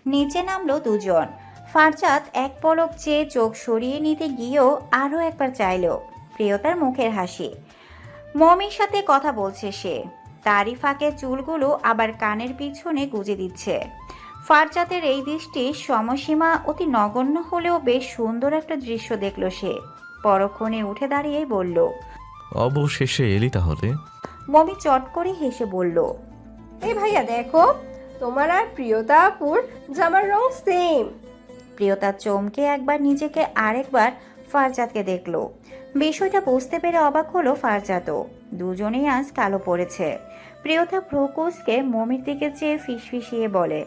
নিচে নামলো দুজন। ফারজাদ এক পলক চেয়ে চোখ সরিয়ে নিতে গিয়েও আরও একবার চাইল প্রিয়তার মুখের হাসি। মমির সাথে কথা বলছে সে, তারই ফাঁকে চুলগুলো আবার কানের পিছনে গুজে দিচ্ছে। ফারজাদের এই দৃষ্টির সময়সীমা অতি নগণ্য হলেও বেশ সুন্দর একটা দৃশ্য দেখল সে। পরক্ষণে উঠে দাঁড়িয়েই বলল, অবশেষে এলি তাহলে। মমি চট করে হেসে বলল, এই ভাইয়া দেখো, তোমার আর প্রিয়তা আপুর জামার রং সেম। প্রিয়তা চমকে একবার নিজেকে আরেকবার ফারজাদকে দেখল। বিষয়টা বুঝতে পেরে অবাক হলো ফারজাদও। দুজনেই আজ কালো পড়েছে। প্রিয়তা ভ্রুকুচকে মমির দিকে চেয়ে ফিসফিসিয়ে বলে,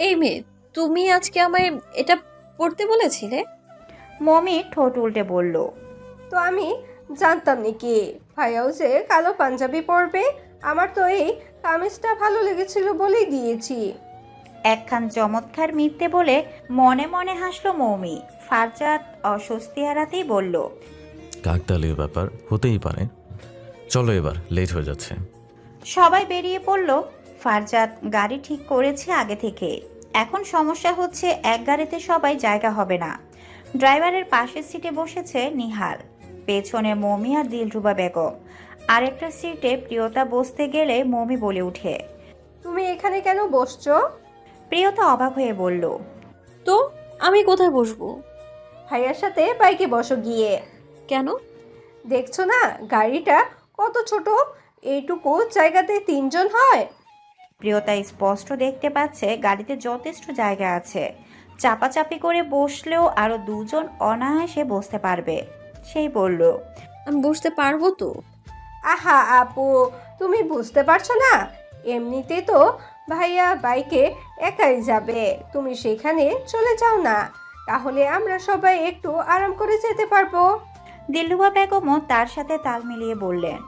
এই মেয়ে, তুমি আজকে আমায় এটা পড়তে বলেছিলে? মমি ঠোঁট উল্টে বলল, তো আমি জানতাম নাকি ভাইয়াও যে কালো পাঞ্জাবি পরবে? আমার তো এই কামিজটা ভালো লেগেছিল বলেই দিয়েছি। একখান চমৎকার মিথ্যে বলে মনে মনে হাসলো মৌমি। ফারজাদ অস্বস্তি এড়াতেই বলল, কাকতালীয় ব্যাপার, হতেই পারে। চলো এবার, লেট হয়ে যাচ্ছে। সবাই বেরিয়ে পড়ল। ফারজাদ গাড়ি ঠিক করেছে আগে থেকে। এখন সমস্যা হচ্ছে এক গাড়িতে সবাই জায়গা হবে না। ড্রাইভারের পাশের সিটে বসেছে নিহাল, পেছনে মমি আর দিলরুবা বেগম। আরেকটা সিটে প্রিয়তা বসতে গেলে মমি বলে উঠে, তুমি এখানে কেন বসছো? প্রিয়তা অবাক হয়ে বলল, তো আমি কোথায় বসবো? ভাইয়ার সাথে বাইকে বসো গিয়ে। কেন? দেখছো না গাড়িটা কত ছোট, এইটুকু জায়গাতে তিনজন হয়। প্রিয়তা স্পষ্ট দেখতে পাচ্ছে গাড়িতে যথেষ্ট জায়গা আছে। চাপাচাপি করে বসলেও আরো দুজন অনায়াসে বসতে পারবে। সেই বলল, আমি বসতে পারবো তো? আহা আপু, তুমি বুঝতে পারছো না? এমনিতে তো ভাইয়া বাইকে একাই যাবে, তুমি সেখানে চলে যাও না, তাহলে আমরা সবাই একটু আরাম করে যেতে পারবো। দিলরুবা বেগমও তার সাথে তাল মিলিয়ে বললেন।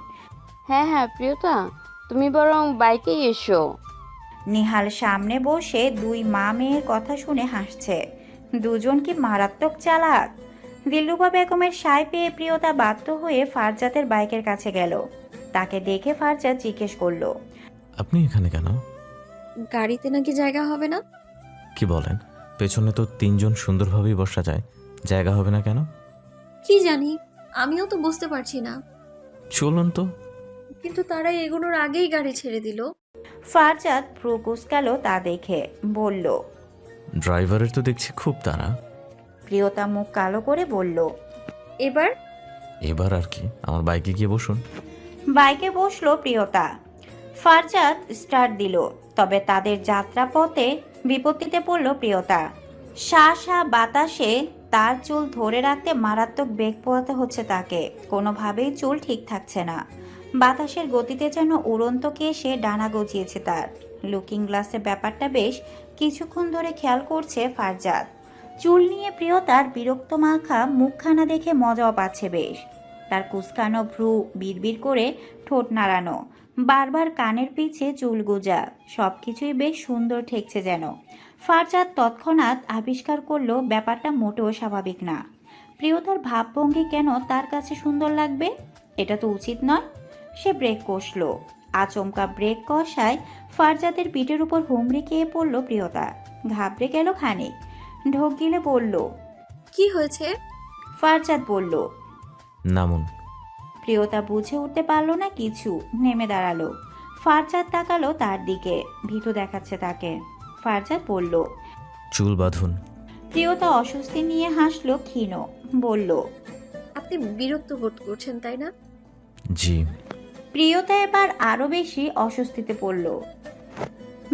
হ্যাঁ হ্যাঁ প্রিয়তা, তুমি বরং বাইকেই এসো। নিহাল সামনে বসে দুই মা মেয়ের কথা শুনে হাসছে। দুজন কি মারাত্মক চালাক! দিলরুবা বেগমের সায় পেয়ে প্রিয়তা বাধ্য হয়ে ফারজাদের বাইকের কাছে গেল। তাকে দেখে ফারজাদ জিজ্ঞেস করলো, আপনি এখানে কেন? গাড়িতে নাকি জায়গা হবে না? কি বলেন? পেছনে তো তিনজন সুন্দরভাবেই বসা যায়, জায়গা হবে না কেন? কি জানি, আমিও তো বুঝতে পারছি না। চলুন তো। কিন্তু তারা এগোনোর আগেই গাড়ি ছেড়ে দিল। ফারজাদ ভ্রু কুঁচকাল তা দেখে বলল। ড্রাইভারের তো দেখছি খুব তাড়া। প্রিয়তা মুখ কালো করে বলল, এবার এবার আর কি, আমার বাইকে গিয়ে বসুন। বাইকে বসলো প্রিয়তা। ফারজাদ স্টার্ট দিল, তবে তাদের যাত্রাপথে বিপত্তিতে পড়ল প্রিয়তা। শাঁ বাতাসে তার চুল ধরে রাখতে মারাত্মক বেগ পোহাতে হচ্ছে তাকে। কোনোভাবেই চুল ঠিক থাকছে না। বাতাসের গতিতে যেন উড়ন্ত কেশে ডানা গজিয়েছে তার। লুকিং গ্লাসে ব্যাপারটা বেশ কিছুক্ষণ ধরে খেয়াল করছে ফারজাদ। চুল নিয়ে প্রিয়তার বিরক্ত মাখা মুখখানা দেখে মজাও পাচ্ছে বেশ। তার কুচকানো ভ্রু বিড়বিড় করে ঠোঁট নাড়ানো, বারবার কানের পিছে চুল গোজা, সবকিছুই বেশ সুন্দর ঠেকছে যেন। ফারজাদ তৎক্ষণাৎ আবিষ্কার করলো ব্যাপারটা মোটেও স্বাভাবিক না। প্রিয়তার ভাবভঙ্গি কেন তার কাছে সুন্দর লাগবে? এটা তো উচিত নয়। সে ব্রেক কষল। আচমকা ব্রেক কষায় ফারজাদের পিঠের উপর হুমড়ি খেয়ে পড়ল প্রিয়তা। ঘাবড়ে গেল খানিক, ঢোক গিলে বলল, কি হয়েছে? ফারজাদ বলল। নামুন। প্রিয়তা বুঝে উঠতে পারল না কিছু, নেমে দাঁড়ালো। ফারজাদ তাকালো তার দিকে, ভীতু দেখাচ্ছে তাকে। ফারজাদ বলল, চুল বাঁধুন। প্রিয়তা অস্বস্তি নিয়ে হাসলো ক্ষীণ, বলল, আপনি বিরক্ত বোধ করছেন তাই না? জি। প্রিয়তা এবার আরো বেশি অস্বস্তিতে পড়ল।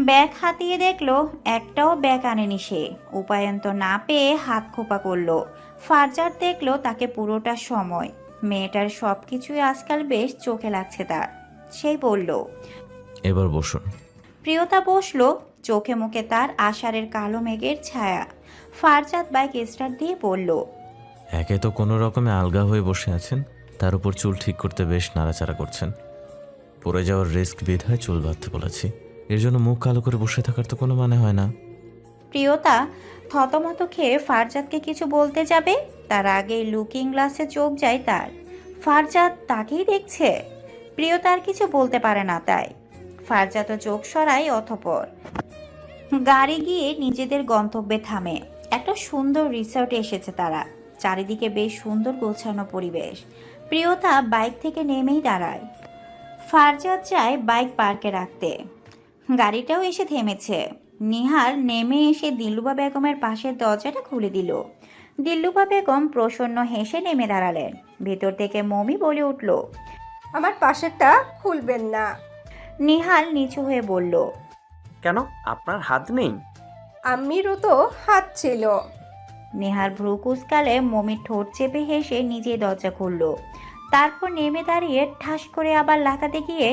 ব্যাগ হাতিয়ে দেখলো একটাও ব্যাগ আনেনি সে। উপায়ন্তর না পেয়ে হাত খোপা করলো। ফারজাদ দেখলো তাকে পুরোটা সময়। মেয়েটার সবকিছুই আজকাল বেশ চোখে লাগছে তার। সেই বলল, এবার বসুন। প্রিয়তা বসলো। চোখে মুখে তার আষাঢ়ের কালো মেঘের ছায়া। ফারজাদ বাইক স্টার্ট দিয়ে বলল, একে তো কোনো রকমে আলগা হয়ে বসে আছেন, তার উপর চুল ঠিক করতে বেশ নাড়াচাড়া করছেন। পড়ে যাওয়ার রিস্ক বিধায় চুল বাঁধতে বলেছি, এর জন্য মুখ কালো করে বসে থাকার তো কোনো মানে হয় না। প্রিয়তা থতমত খেয়ে ফারজাদকে কিছু বলতে যাবে, তার আগেই লুকিং গ্লাসে চোখ যায় তার। ফারজাদ তাকেই দেখছে। প্রিয়তা আর কিছু বলতে পারে না তাই। ফারজাদও চোখ সরায় অথপর। গাড়ি গিয়ে নিজেদের গন্তব্যে থামে। একটা সুন্দর রিসর্টে এসেছে তারা। চারিদিকে বেশ সুন্দর গোছানো পরিবেশ। প্রিয়তা বাইক থেকে নেমেই দাঁড়ায়। ফারজাদ যায় বাইক পার্কে রাখতে। গাড়িটাও এসে থেমেছে। নিহাল নেমে এসে দিলরুবা বেগমের পাশের দরজাটা খুলে দিল। দিলরুবা বেগম প্রসন্ন হেসে নেমে দাঁড়ালেন। ভেতর থেকে মমি বলে উঠল। আমার পাশেরটা খুলবেন না। নিহাল নিচু হয়ে বলল। কেন, আপনার হাত নেই? আম্মিরও তো হাত ছিল। নেহার ভ্রু কুচকালে মমির ঠোঁট চেপে হেসে নিজেই দরজা খুলল। তারপর নেমে দাঁড়িয়ে ঠাস করে আবার লাগাতে গিয়ে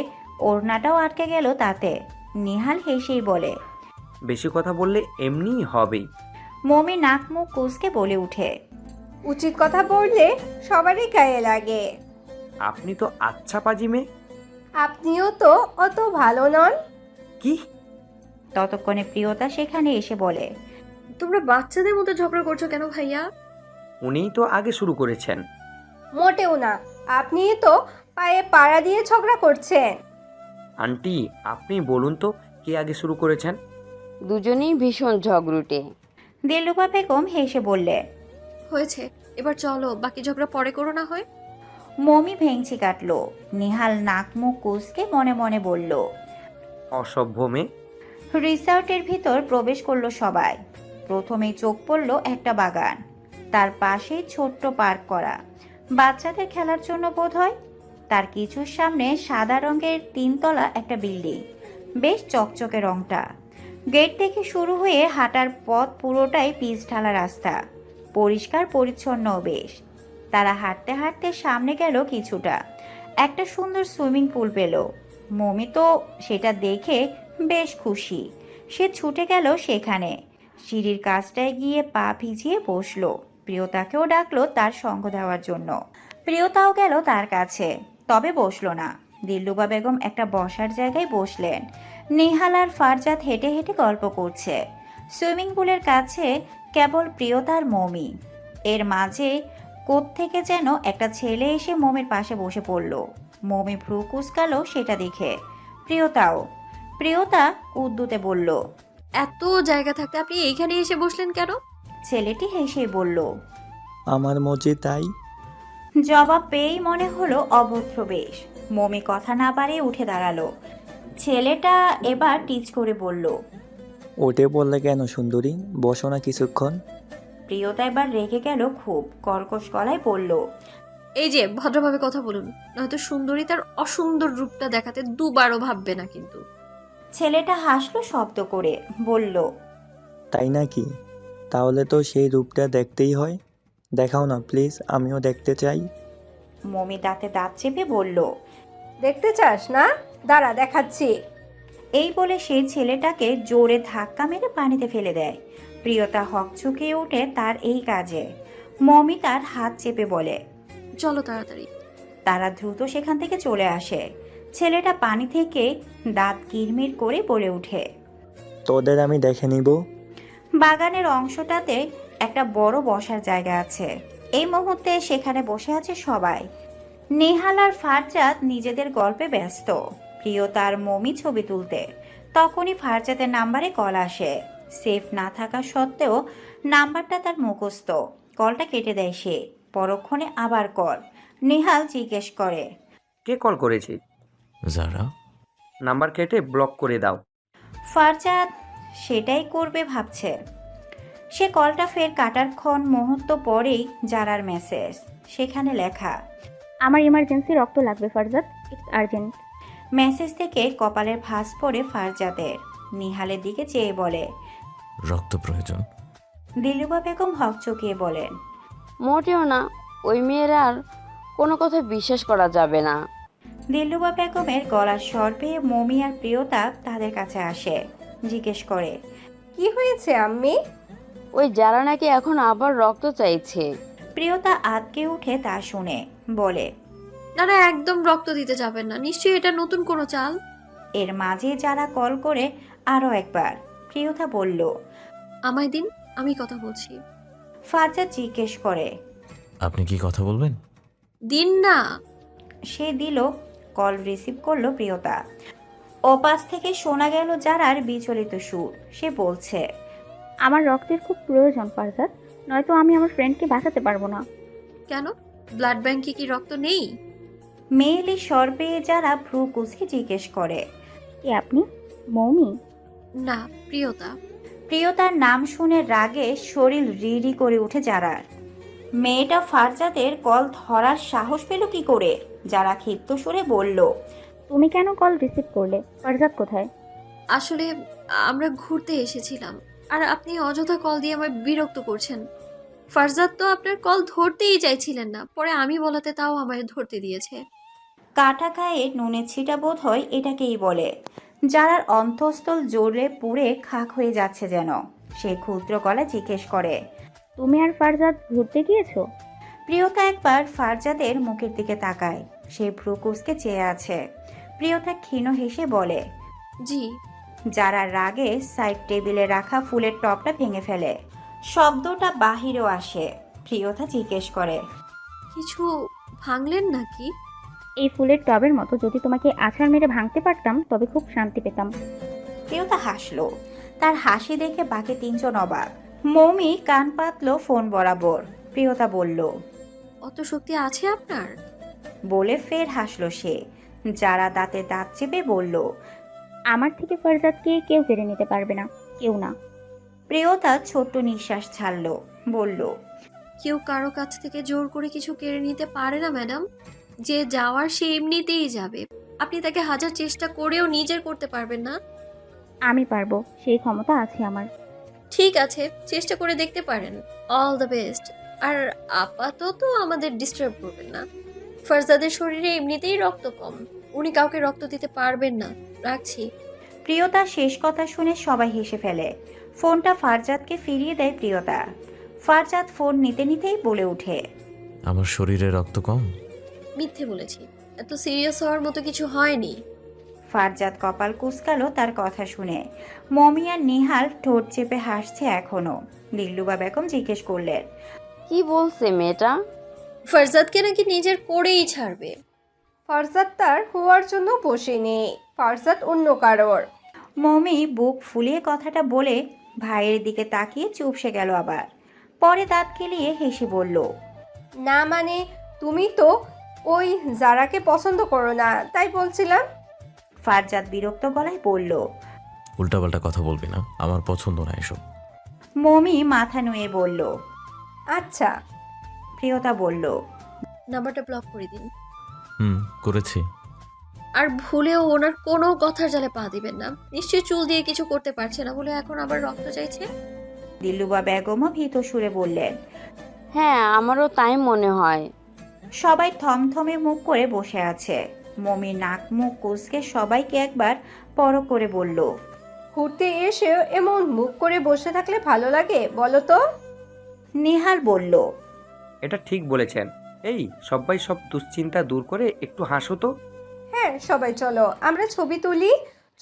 ওড়নাটাও আটকে গেল তাতে। নিহাল হেসেই বলে। বেশি কথা বললে এমনিই হবেই। মমি নাক মুখ কুচকে বলে উঠে। উচিত কথা বললে সবারই গায়ে লাগে। আপনি তো আচ্ছা পাজি মেয়ে। আপনিও তো অত ভালো নন। কি? ততক্ষণে প্রিয়তা সেখানে এসে বলে। তোমরা বাচ্চাদের মতো ঝগড়া করছো কেন ভাইয়া? উনিই তো আগে শুরু করেছেন। মোটেও না, আপনিই তো পায়ে পাড়া দিয়ে ঝগড়া করছেন। আন্টি, আপনি বলুন তো কে আগে শুরু করেছেন? দুজনেই ভীষণ ঝগড়ুটে। দিলরুবা বেগম হেসে বললে। হয়েছে, এবার চলো, বাকি ঝগড়া পরে করো না হয়। মমি ভেংচি কাটল। নিহাল নাক মুখ কুচকে মনে মনে বলল। অসভ্য মেয়ে। রিসর্টের ভিতর প্রবেশ করলো সবাই। প্রথমেই চোখ পড়ল একটা বাগান। তার পাশেই ছোট্ট পার্ক করা, বাচ্চাদের খেলার জন্য বোধ হয়। তার কিছুর সামনে সাদা রঙের 3 তলা একটা বিল্ডিং। বেশ চকচকে রংটা। গেট থেকে শুরু হয়ে হাঁটার পথ পুরোটাই পিচ ঢালা রাস্তা। পরিষ্কার পরিচ্ছন্ন বেশ। তারা হাঁটতে হাঁটতে সামনে গেল কিছুটা। একটা সুন্দর সুইমিং পুল পেল। মমি তো সেটা দেখে বেশ খুশি। সে ছুটে গেল সেখানে। সিঁড়ির কাছটায় গিয়ে পা ভিজিয়ে বসলো। প্রিয়তাকেও ডাকলো তার সঙ্গ দেওয়ার জন্য। প্রিয়তাও গেল তার কাছে, তবে বসলো না। দিলরুবা বেগম একটা বসার জায়গায় বসলেন। নিহাল আর ফারজাদ হেঁটে হেঁটে গল্প করছে। সুইমিং পুলের কাছে কেবল প্রিয়তার মমি। এর মাঝে কোত্থেকে যেন একটা ছেলে এসে মমির পাশে বসে পড়ল। মমি ভ্রু কুচকালো সেটা দেখে। প্রিয়তা উদ্যুতে বলল। এত জায়গা থাকতে আপনি এইখানে এসে বসলেন কেন? ছেলেটি হেসেই বলল। আমার মজে তাই। জবাব পেয়েই মনে হলো অভদ্র বেশ। মমি কথা না বাড়িয়ে উঠে দাঁড়ালো। ছেলেটা এবার টিচ করে বলল। ওটে বললে কেন সুন্দরী, বসো না কিছুক্ষণ। প্রিয়তা এবার রেগে গেল খুব। কর্কশ গলায় বলল। এই যে ভদ্রভাবে কথা বলুন, নয়তো সুন্দরী তার অসুন্দর রূপটা দেখাতে দুবারও ভাববে না কিন্তু। ছেলেটা হাসলো শব্দ করে, বলল। তাই নাকি? তাহলে তো সেই রূপটা দেখতেই হয়। দেখাও না প্লিজ, আমিও দেখতে চাই। মমি দাঁতে দাঁত চেপে বলল। দেখতে চাস না? দাঁড়া দেখাচ্ছি। এই বলে সেই ছেলেটাকে জোরে ধাক্কা মেরে পানিতে ফেলে দেয়। প্রিয়তা হকচকিয়ে ওঠে তার এই কাজে। মমি তার হাত চেপে বলে। চলো তাড়াতাড়ি। তারা দ্রুত সেখান থেকে চলে আসে। ছেলেটা পানি থেকে দাঁত কিরমির করে বলে ওঠে। তোদের আমি দেখে নিব। বাগানের অংশটাতে একটা বড় বসার জায়গা আছে। এই মুহূর্তে সেখানে বসে আছে সবাই। নেহাল আর ফারজাদ নিজেদের গল্পে ব্যস্ত। প্রিয়তার মমি ছবি তুলতে। তখনই ফারজাদের নাম্বারে কল আসে। সেফ না থাকা সত্ত্বেও নাম্বারটা তার মুখস্থ। কলটা কেটে দেয় সে। পরক্ষণে আবার কল। নেহাল জিজ্ঞেস করে। কে কল করেছে? যারা। নাম্বার কেটে ব্লক করে দাও। ফারজাদ সেটাই করবে ভাবছে। সে কলটা ফের কাটার ক্ষণ মুহূর্ত পরেই জারার মেসেজ। সেখানে লেখা। আমার ইমার্জেন্সি রক্ত লাগবে ফারজাদ, ইটস আর্জেন্ট। মেসেজ থেকে কপালের ভাঁজ পড়ে ফারজাদের। নিহালের দিকে চেয়ে বলে। রক্ত প্রয়োজন। দিলরুবা বেগম হকচকিয়ে বলেন। মোটেও না, ওই মেয়ের আর কোনো কথা বিশ্বাস করা যাবে না। দিলরুবা বেগমের গলার স্বর পেয়ে মমি আর প্রিয়তা তাদের কাছে আসে। জিজ্ঞেস করে। কি হয়েছে আম্মি? ওই যারা নাকি এখন আবার রক্ত চাইছে। প্রিয়তা আতকে উঠে তা শুনে বলে। না না, একদম রক্ত দিতে যাবেন না, নিশ্চয়ই এটা নতুন কোনো চাল। এর মাঝে যারা কল করে আরও একবার। প্রিয়তা বলল। আমায় দিন, আমি কথা বলছি। ফারজাদ জিজ্ঞেস করে। আপনি কি কথা বলবেন? দিন না। সে দিল। কল রিসিভ করলো প্রিয়তা। ওপাশ থেকে শোনা গেল জারার বিচলিত সুর। সে বলছে, আমার রক্তের খুব প্রয়োজন ফারজাদ, নয়তো আমি আমার ফ্রেন্ডকে বাঁচাতে পারবো না। কেন, ব্লাড ব্যাংকে কি রক্ত নেই? মেয়েলি স্বর পেয়ে যারা ভ্রু কুচকে জিজ্ঞেস করে। কে আপনি? মৌমি? না, প্রিয়তা। প্রিয়তার নাম শুনে রাগে শরীর রিরি করে উঠে যারার। মেয়েটা ফারজাদের কল ধরার সাহস পেল কি করে? যারা ক্ষিপ্ত সুরে বলল, তুমি কেন কল রিসিভ করলে? ফারজাদ কোথায়? আসলে আমরা ঘুরতে এসেছিলাম, আর আপনি অযথা কল দিয়ে আমায় বিরক্ত করছেন। ফারজাদ তো আপনার কল ধরতেই চাইছিলেন না, পরে আমি বলাতে তাও আমায় ধরতে দিয়েছে। কাটা গায়ে নুনের ছিটা বোধ হয় এটাকেই বলে। যারার অন্তঃস্থল জোরে পুড়ে খাক হয়ে যাচ্ছে যেন। সে ক্ষুদ্র গলা জিজ্ঞেস করে। তুমি আর ফারজাদ ঘুরতে গিয়েছো? প্রিয়তা একবার ফারজাদের মুখের দিকে তাকায়। সে ভ্রু কুচকে চেয়ে আছে। প্রিয়তা ক্ষীণ হেসে বলে। জি। যারা রাগে সাইড টেবিলে রাখা ফুলের টপটা ভেঙে ফেলে। শব্দটা বাহিরেও আসে। প্রিয়তা জিজ্ঞেস করে, কিছু ভাঙলেন নাকি? এই ফুলের টবের মতো যদি তোমাকে আছাড় মেরে ভাঙতে পারতাম তবে খুব শান্তি পেতাম। প্রিয়তা হাসলো। তার হাসি দেখে বাকি তিনজন অবাক। মৌমি কান পাতলো ফোন বরাবর। প্রিয়তা বলল, অত শক্তি আছে আপনার? বলে ফের হাসলো সে। যারা দাঁতে দাঁত চেপে বলল, আমার থেকে ফারজাদকে কেউ কেড়ে নিতে পারবে না, কেউ না। প্রিয়তা ছোট্ট নিঃশ্বাস ছাড়লো, বলল, কেউ কারো কাছ থেকে জোর করে কিছু কেড়ে নিতে পারে না ম্যাডাম। যে যাওয়ার সে এমনিতেই যাবে। আপনি তাকে হাজার চেষ্টা করেও নিজের করতে পারবেন না। আমি পারবো, সেই ক্ষমতা আছে আমার। ঠিক আছে, চেষ্টা করে দেখতে পারেন। All the best. আর আপাতত আমাদের ডিস্টার্ব করবেন না। ফারজাদের শরীরে এমনিতেই রক্ত কম, উনি কাউকে রক্ত দিতে পারবেন না। রাখছি। প্রিয়তা শেষ কথা শুনে সবাই হেসে ফেলে। ফোনটা ফারজাদকে ফিরিয়ে দেয় প্রিয়তা। ফারজাদ ফোন নিতে নিতেই বলে ওঠে, আমার শরীরে রক্ত কম? মিথ্যে বলেছি, এত সিরিয়াস হওয়ার মতো কিছু হয়নি। ফারজাদ কপাল কুঁচকালো তার কথা শুনে। মমি আর নিহাল ঠোঁট চেপে হাসছে এখনো। দিল্লুবা বেগম জিজ্ঞেস করলেন, কি বলছে মেয়েটা? ফারজাদকে নাকি নিজের করেই ছাড়বে। ফারজাদ তার হওয়ার জন্য বসে নেই, ফারজাদ অন্য কারোর। মমি বুক ফুলিয়ে কথাটা বলে ভাইয়ের দিকে তাকিয়ে চুপসে গেল। আবার পরে দাঁত কেলিয়ে হেসে বলল, না মানে তুমি তো ওই যারাকে পছন্দ করো না, তাই বলছিলাম। ফারজাদ বিরক্ত গলায় বলল, উল্টাপাল্টা কথা বলবি না, আমার পছন্দ না এসব। মমি মাথা নুয়ে বলল, আচ্ছা। প্রিয়তা বলল, নাম্বারটা ব্লক করে দিন। করেছি। আর ভুলেও ওনার কোনো কথার জালে পা দিবেন না। নিশ্চয়ই চুল দিয়ে কিছু করতে পারছে না বলে এখন আবার রক্ত চাইছে। দিল্লুবা বেগমও ভীত সুরে বললেন। হ্যাঁ, আমারও তাই মনে হয়। সবাই থমথমে মুখ করে বসে আছে। মমি নাক মুখ কুচকে সবাইকে একবার পরখ করে বলল, ঘুরতে এসেও এমন মুখ করে বসে থাকলে ভালো লাগে বলো তো? নিহাল বলল, এটা ঠিক বলেছেন। এই সবাই সব দুশ্চিন্তা দূর করে একটু হাসো তো। হ্যাঁ, সবাই চলো আমরা ছবি তুলি,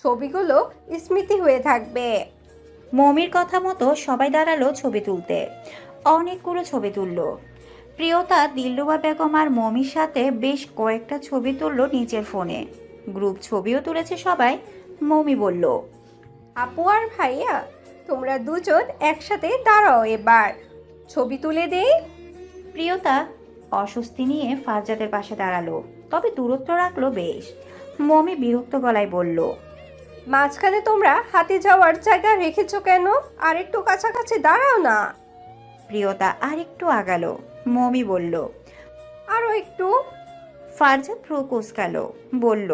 ছবিগুলো স্মৃতি হয়ে থাকবে। মমির কথা মতো সবাই দাঁড়ালো ছবি তুলতে। অনেকগুলো ছবি তুলল। প্রিয়তা দিল্লুবা বেগম আর মমির সাথে বেশ কয়েকটা ছবি তুলল নিজের ফোনে। গ্রুপ ছবিও তুলেছে সবাই। মমি বলল, আপু আর ভাইয়া তোমরা দুজন একসাথে দাঁড়াও, এবার ছবি তুলে দেই। প্রিয়তা অস্বস্তি নিয়ে ফারজাদের পাশে দাঁড়ালো, তবে দূরত্ব রাখলো বেশ। মমি বিরক্ত গলায় বলল, মাঝখানে তোমরা হাতে যাওয়ার জায়গা রেখেছো কেন? আর একটু কাছাকাছি দাঁড়াও না। প্রিয়তা আর একটু আগালো। মমি বলল, আরো একটু। ফারজাদ ভ্রু কুচকালো, বলল,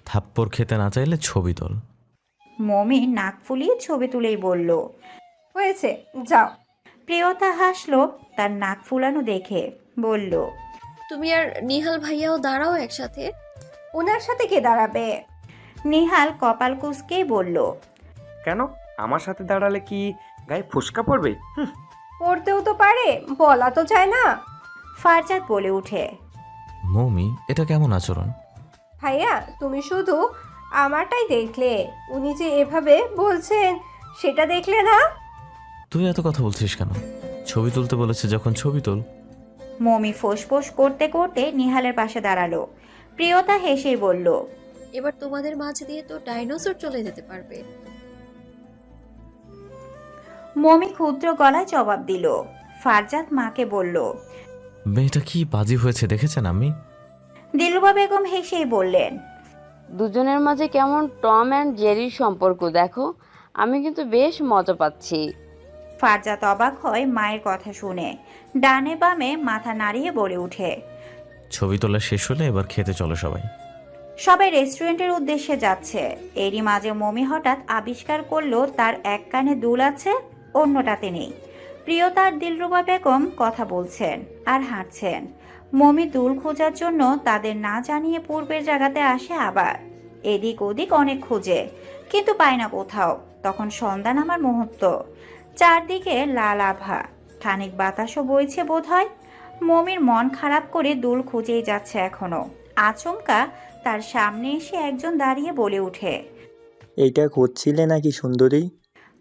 থাপ্পড় খেতে না চাইলে ছবি তোল। মমি নাক ফুলিয়ে ছবি তুলেই বলল, হয়েছে, যাও। প্রিয়তা হাসলো তার নাক ফুলানো দেখে, বলল, তুমি আর নিহাল ভাইয়াও দাঁড়াও একসাথে। ওনার সাথে কে দাঁড়াবে? নিহাল কপাল কুঁচকে বলল, কেন, আমার সাথে দাঁড়ালে কি গায়ে ফোসকা পড়বে? পড়তেও তো পারে, বলা তো যায় না। ফারজাদ বলে উঠে, মৌমি, এটা কেমন আচরণ? ভাইয়া তুমি শুধু আমারটাই দেখলে, উনি যে এভাবে বলছেন সেটা দেখলে না? তুই এত কথা বলছিস কেন? ছবি তুলতে বলেছে যখন ছবি তোল। মমি ফোঁস করতে করতে নিহালের পাশে দাঁড়ালো। প্রিয়তা হেসেই বলল, এবার তোমাদের মাঝ দিয়ে তো ডাইনোসর চলে যেতে পারবে। মমি ক্ষুদ্র গলায় জবাব দিল। ফারজাদ মাকে বলল। মেয়েটা কি বাজি হয়েছে দেখেছেন আমি? দিলরুবা বেগম হেসেই বললেন। দুজনের মাঝে কেমন টম অ্যান্ড জেরির সম্পর্ক দেখো, আমি কিন্তু বেশ মজা পাচ্ছি। ফারজাদ অবাক হয় মায়ের কথা শুনে, ডানে বামে মাথা নাড়িয়ে বলে উঠে। ছবি তোলা শেষ হলে এবার খেতে চলো সবাই। সবাই রেস্টুরেন্টের উদ্দেশ্যে যাচ্ছে। এরই মাঝে মমি হঠাৎ আবিষ্কার করলো তার এক কানে দুল আছে, অন্যটাতে নেই। প্রিয়তা আর দিলরুবা বেগম কথা বলছেন আর হাঁটছেন। মমি দুল খোঁজার জন্য তাদের না জানিয়ে পূর্বের জায়গাতে আসে আবার। এদিক ওদিক অনেক খুঁজে, কিন্তু পায় না কোথাও। তখন সন্ধ্যা নামার মুহূর্ত, চারদিকে লাল আভা, খানিক বাতাসও বইছে বোধ হয়। মমির মন খারাপ করে দুল খুঁজেই যাচ্ছে এখনো। আচমকা তার সামনে এসে একজন দাঁড়িয়ে বলে ওঠে। এইটা খুঁজছিলে নাকি সুন্দরী?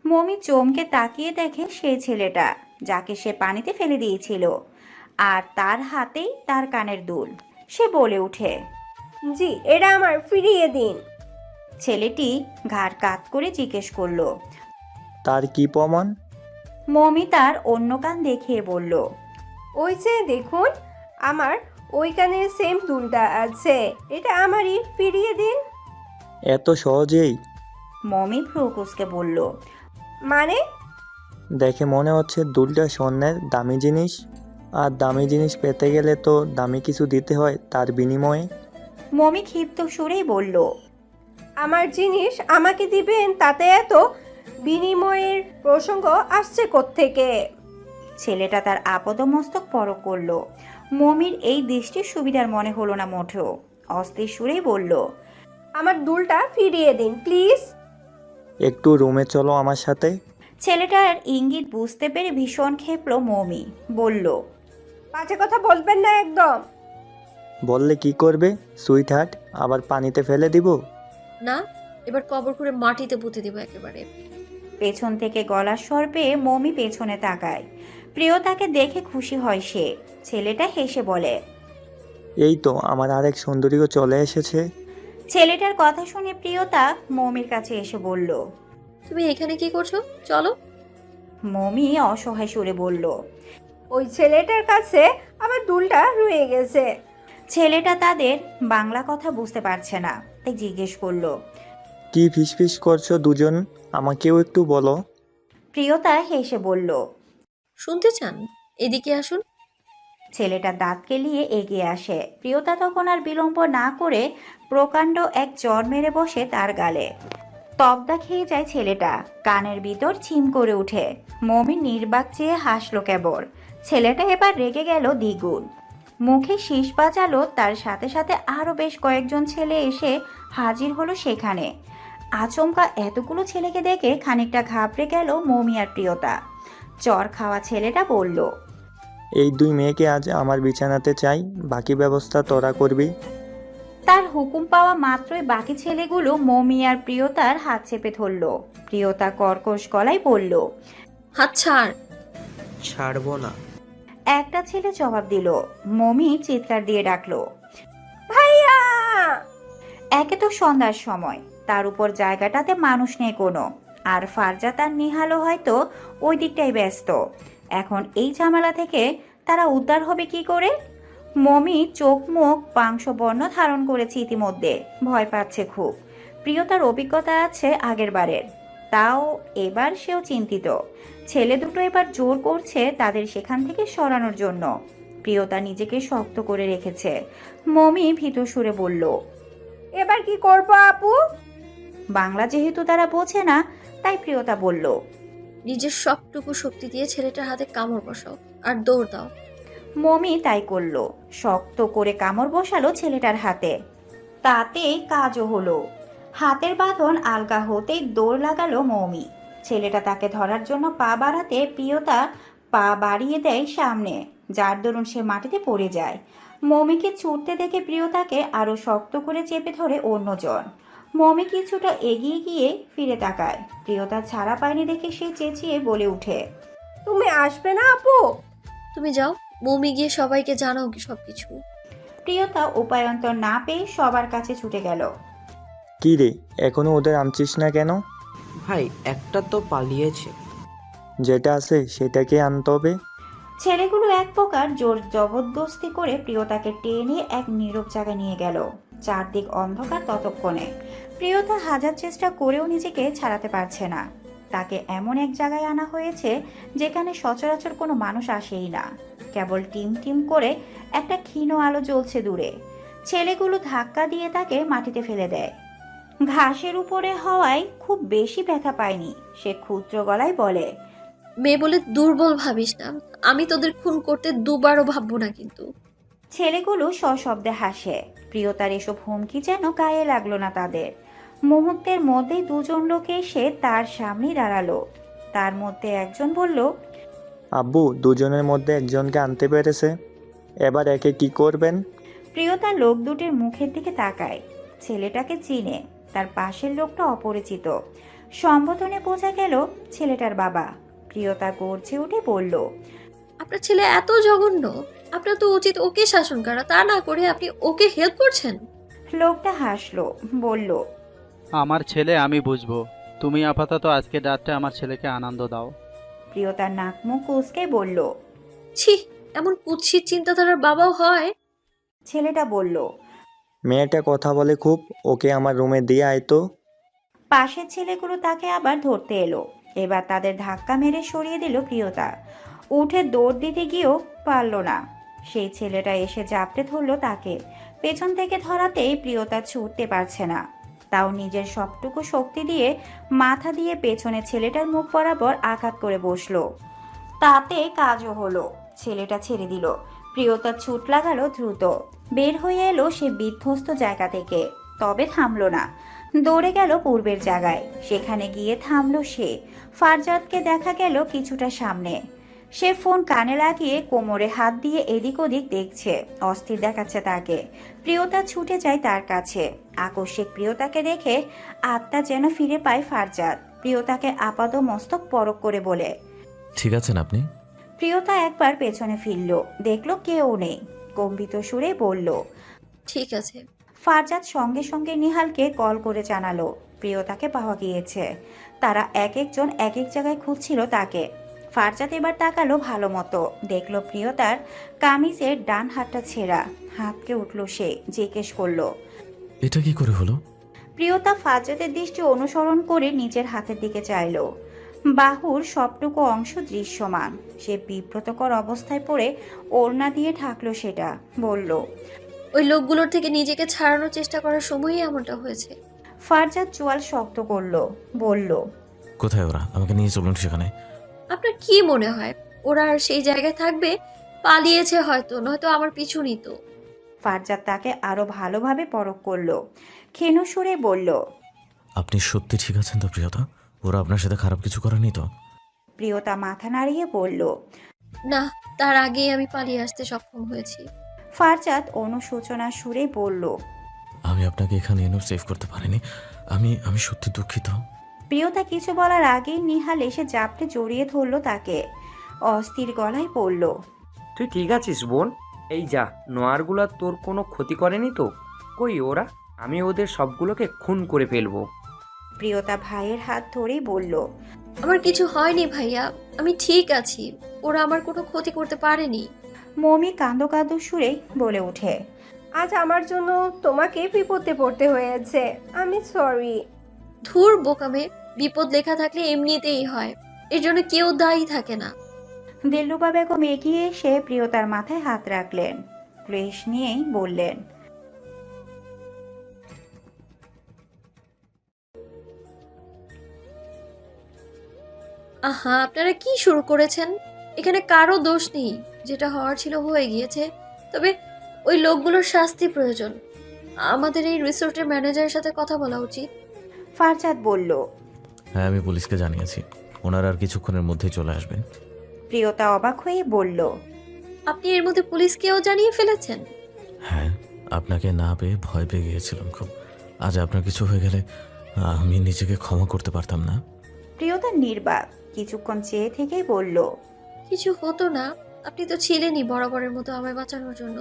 মমি চমকে তাকিয়ে দেখে সেই ছেলেটা যাকে সে পানিতে ফেলে দিয়েছিল, আর তার হাতেই তার কানের দুল। সে বলে ওঠে। জি, এটা আমার, ফিরিয়ে দিন। ছেলেটি ঘাড় কাত করে জিজ্ঞেস করলো। তার কি প্রমাণ? মমি তার অন্য কান দেখিয়ে বলল। ওই যে দেখুন, আমার ওই কানের সেম দুলটা আছে, এটা আমারই, ফিরিয়ে দিন। এত সহজেই? মমি ফ্রুকুসকে বলল। মানে? দেখে মনে হচ্ছে দুলটা স্বর্ণের দামি জিনিস, আর দামি জিনিস পেতে গেলে তো দামি কিছু দিতে হয় তার বিনিময়ে। মমি ক্ষিপ্ত সুরেই বলল। আমার জিনিস আমাকে দিবেন, তাতে এত বিনিময়ের প্রসঙ্গ আসছে কোত্থেকে? ছেলেটা তার আপাদমস্তক পরক করলো। মমির এই দৃষ্টির সুবিধার মনে হলো না মোটেও। অস্থির সুরেই বলল। আমার দুলটা ফিরিয়ে দিন প্লিজ। একটু রুমে চলো আমার সাথে। ছেলেটার ইঙ্গিত বুঝতে পেরে ভীষণ ক্ষেপল মমি। বলল। বাজে কথা বলবেন না একদম। বললে কি করবে সুইট হার্ট? আবার পানিতে ফেলে দিব? না, এবার কবর করে মাটিতে পুঁতে দিব একেবারে। পেছন থেকে গলার স্বর পেয়ে মমি পেছনে তাকায়। প্রিয়তাকে দেখে খুশি হয় সে। ছেলেটা হেসে বলে। এই তো আমার আরেক সুন্দরীও চলে এসেছে। ছেলেটার কথা শুনে প্রিয়তা মমির কাছে এসে বলল। তুমি এখানে কি করছো? চলো। মমি অসহায় সুরে বলল। ওই ছেলেটার কাছে আমার দুলটা রয়ে গেছে। ছেলেটা তাদের বাংলা কথা বুঝতে পারছে না, তাই জিজ্ঞেস করলো। কি ফিসফিস করছো দুজন? আমাকেও একটু বলো। প্রিয়তা হেসে বলল। শুনতে চান? এদিকে আসুন। ছেলেটা দাঁত কেলিয়ে এগিয়ে আসে। প্রিয়তা তখন আর বিলম্ব না করে প্রকাণ্ড এক চড় মেরে বসে তার গালে। তবদা খেয়ে যায় ছেলেটা, কানের ভিতর ছিম করে উঠে। মমি নির্বাক চেয়ে হাসলো কেবল। ছেলেটা এবার রেগে গেল দ্বিগুণ। মুখে শীষ বাজালো, তার সাথে সাথে আরো বেশ কয়েকজন ছেলে এসে হাজির হলো সেখানে। আচমকা এতগুলো ছেলেকে দেখে খানিকটা ঘাবড়ে গেল মমি আর প্রিয়তা। চর খাওয়া ছেলেটা বলল। এই দুই মেয়েকে আজ আমার বিছানাতে চাই, বাকি ব্যবস্থা তোরা করবি। তার হুকুম পাওয়া মাত্রই বাকি ছেলেগুলো মমি আর প্রিয়তার হাত চেপে ধরল। প্রিয়তা কর্কশ গলায় বলল। হাত ছাড়। ছাড়বো না। একটা ছেলে জবাব দিল। মমি চিৎকার দিয়ে ডাকলো। ভাইয়া! একে তো সন্ধ্যার সময়, তার উপর জায়গাটাতে মানুষ নেই কোনো। আর ফারজাত আর নিহালও হয়তো ওই দিকটাই ব্যস্ত। এখন এই ঝামেলা থেকে তারা উদ্ধার হবে কি করে? মমি চোখ মুখ পাংশ বর্ণ ধারণ করেছে ইতিমধ্যে, ভয় পাচ্ছে খুব। প্রিয়তার অভিজ্ঞতা আছে আগের বারের, তাও এবার সেও চিন্তিত। ছেলে দুটো এবার জোর করছে তাদের সেখান থেকে সরানোর জন্য। প্রিয়তা নিজেকে শক্ত করে রেখেছে। মমি ভীত সুরে বলল। এবার কি করবো আপু? বাংলা যেহেতু তারা বোঝে না, তাই প্রিয়তা বলল। নিজের সবটুকু শক্তি দিয়ে ছেলেটার হাতে কামড় বসাও আর দৌড় দাও। মমি তাই করলো। শক্ত করে কামড় বসালো ছেলেটার হাতে। তাতেই কাজও হলো। হাতের বাঁধন আলগা হতেই দৌড় লাগালো মমি। ছেলেটা তাকে ধরার জন্য পা বাড়াতে প্রিয়তা পা বাড়িয়ে দেয় সামনে, যার দরুন সে মাটিতে পড়ে যায়। মমিকে ছুটতে দেখে প্রিয়তাকে আরো শক্ত করে চেপে ধরে অন্যজন। মমি কিছুটা এগিয়ে গিয়ে ফিরে তাকায়। প্রিয়তা ছাড়া পায়নি দেখে সে চেঁচিয়ে বলে উঠে। তুমি আসবে না আপু? তুমি যাও, মমি গিয়ে সবাইকে জানাও কি সবকিছু। প্রিয়তা উপায়ন্তর না পেয়ে সবার কাছে ছুটে গেল। কী রে, এখনও ওদের আনছিস না কেন? ভাই একটা তো পালিয়েছে। যেটা আছে সেটাকে আনতে হবে। ছেলেগুলো এক প্রকার জোর জবরদস্তি করে প্রিয়তাকে টেনে এক নীরব জায়গায় নিয়ে গেল। চারদিক অন্ধকার ততক্ষণে। প্রিয়তা হাজার চেষ্টা করেও নিজেকে ছাড়াতে পারছে না। তাকে এমন এক জায়গায় আনা হয়েছে যেখানে সচরাচর কোনো মানুষ আসেই না। কেবল টিম টিম করে একটা ক্ষীণ আলো জ্বলছে দূরে। ছেলেগুলো ধাক্কা দিয়ে তাকে মাটিতে ফেলে দেয়। ঘাসের উপরে হওয়ায় খুব বেশি ব্যথা পায়নি। সে ক্ষুদ্র গলায় বলে, মেয়ে বলে দুর্বল ভাবিস না, আমি তোদের খুন করতে দুবারও ভাববো না কিন্তু। ছেলেগুলো সশব্দে হাসে। প্রিয়তার এসব হুমকি যেন গায়ে লাগলো না তাদের। মুহূর্তের মধ্যেই দুজন লোক এসে তার সামনেই দাঁড়ালো। তার মধ্যে একজন বলল, আব্বু দুজনের মধ্যে একজনকে আনতে পেরেছে, এবার একে কি করবেন? প্রিয়তা লোক দুটির মুখের দিকে তাকায়। ছেলেটাকে চিনে, তার পাশের লোকটা অপরিচিত। সম্বোধনে বোঝা গেল ছেলেটার বাবা। প্রিয়তা গর্জে উঠে বলল, আপনার ছেলে এত জঘন্য, আপনার তো উচিত ওকে শাসন করা, তা না করে আপনি ওকে হেল্প করছেন। লোকটা হাসলো, বলল, আমার ছেলে আমি বুঝবো, তুমি আপাতত আজকে রাতটা আমার ছেলেকে আনন্দ দাও। প্রিয়তার নাক মুখ কুঁচকে বলল। ছি, এমন কুৎসিত চিন্তাধারার বাবাও হয়? ছেলেটা বলল, মেয়েটা কথা বলে খুব, ওকে আমার রুমে দিয়ে আয় তো। পাশের ছেলেগুলো তাকে আবার ধরতে এলো। এবার তাদের ধাক্কা মেরে সরিয়ে দিল প্রিয়তা। উঠে দৌড় দিতে গিয়েও পারল না। সেই ছেলেটা এসে জাপটে ধরলো তাকে। পেছন থেকে ধরাতেই প্রিয়তা ছুটতে পারছে না। তাও নিজের সবটুকু শক্তি দিয়ে মাথা দিয়ে পেছনে ছেলেটার মুখ বরাবর আঘাত করে বসলো। তাতে কাজও হলো। ছেলেটা ছেড়ে দিল। প্রিয়তা ছুট লাগালো দ্রুত। বের হয়ে এলো সে বিধ্বস্ত জায়গা থেকে। তবে থামলো না, দৌড়ে গেল পূর্বের জায়গায়। সেখানে গিয়ে থামলো সে। ফারজাদকে দেখা গেল কিছুটা সামনে। সে ফোন কানে লাগিয়ে কোমরে হাত দিয়ে এদিক ওদিক দেখছে, অস্থির দেখাচ্ছে তাকে। প্রিয়তা ছুটে যায় তার কাছে। আকস্মিক প্রিয়তাকে দেখে আত্মা যেন ফিরে পায় ফারজাদ। প্রিয়তাকে আপাত মস্তক পরক করে বলে, ঠিক আছেন আপনি? প্রিয়তা একবার পেছনে ফিরল, দেখলো কেউ নেই। গম্ভীর সুরে বলল, ঠিক আছে। ফারজাদ সঙ্গে সঙ্গে নিহালকে কল করে জানালো প্রিয়তাকে পাওয়া গিয়েছে। তারা এক একজন এক এক জায়গায় খুঁজছিল তাকে। ফারজাদ এবার তাকালো ভালো মতো, দেখলো প্রিয়তার কামিজের ডান হাতটা ছেঁড়া। হাতকে উঠল সে, জিজ্ঞেস করলো, এটা কি করে হলো? প্রিয়তা ফারজাদের দৃষ্টি অনুসরণ করে নিজের হাতের দিকে চাইলো। বাহুর সবটুকু অংশ দৃশ্যমান। সে বিব্রতকর অবস্থায় পড়ে ওড়না দিয়ে ঢাকলো সেটা। বলল, ওই লোকগুলোর থেকে নিজেকে ছাড়ানোর চেষ্টা করার সময়ই এমনটা হয়েছে। ফারজাদ চোয়াল শক্ত করলো, বলল, কোথায় ওরা? আমাকে নিয়ে চলুন সেখানে। আপনার কি মনে হয় ওরা আর সেই জায়গায় থাকবে? পালিয়েছে হয়তো, নয়তো আমার পিছু নিত। ফারজাদ তাকে আরো ভালোভাবে পরখ করলো। ক্ষীণ সুরে বলল, আপনি সত্যি ঠিক আছেন তো প্রিয়তা? ওরা আপনার সাথে খারাপ কিছু করেনি তো? প্রিয়তা মাথা নাড়িয়ে বলল, না, তার আগেই আমি পালিয়ে আসতে সক্ষম হয়েছি। ফারজাদ অনুশোচনা সুরে বলল, আমি আপনাকে এখানে এনেও সেভ করতে পারিনি। আমি সত্যি দুঃখিত। প্রিয়তা কিছু বলার আগেই নিহাল এসে জাপটে জড়িয়ে ধরলো তাকে। অস্থির গলায় বলল, তুই ঠিক আছিস বোন? এই যা, নোয়ারগুলা তোর কোনো ক্ষতি করেনি তো? কই ওরা? আমি ওদের সবগুলোকে খুন করে ফেলবো। প্রিয়তা ভাইয়ের হাত ধরেই বলল, আমার কিছু হয়নি ভাইয়া, আমি ঠিক আছি। ওরা আমার কোনো ক্ষতি করতে পারেনি। মমি কাঁদো কাঁদো সুরে বলে ওঠে, আজ আমার জন্য তোমাকে বিপদে পড়তে হয়েছে, আমি সরি। ধুর বোকামে, বিপদ লেখা থাকলে এমনিতেই হয়, এর জন্য কেউ দায়ী থাকে না। দিলরুবা বেগম এগিয়ে এসে প্রিয়তার মাথায় হাত রাখলেন। ক্লেশ নিয়েই বললেন, আহা, আপনারা কি শুরু করেছেন? এখানে কারো দোষ নেই, যেটা হওয়ার ছিল হয়ে গিয়েছে। তবে ওই লোকগুলোর শাস্তি প্রয়োজন। আমাদের এই রিসোর্টের ম্যানেজারের সাথে কথা বলা উচিত। ফারজাদ বলল। হ্যাঁ, আমি পুলিশকে জানিয়েছি। ওনারা আর কিছুক্ষণের মধ্যেই চলে আসবেন। প্রিয়তা অবাক হয়ে বলল, আপনি এর মধ্যে পুলিশকেও জানিয়ে ফেলেছেন? হ্যাঁ, আপনাকে না পেয়ে ভয় পেয়ে গিয়েছিলাম খুব। আজ আপনার কিছু হয়ে গেলে আমি নিজেকে ক্ষমা করতে পারতাম না। প্রিয়তা নির্বাক, কিছুক্ষণ চেয়ে থেকেই বলল, কিছু হতো না, আপনি তো ছিলেনই বরাবরের মতো আমায় বাঁচানোর জন্য।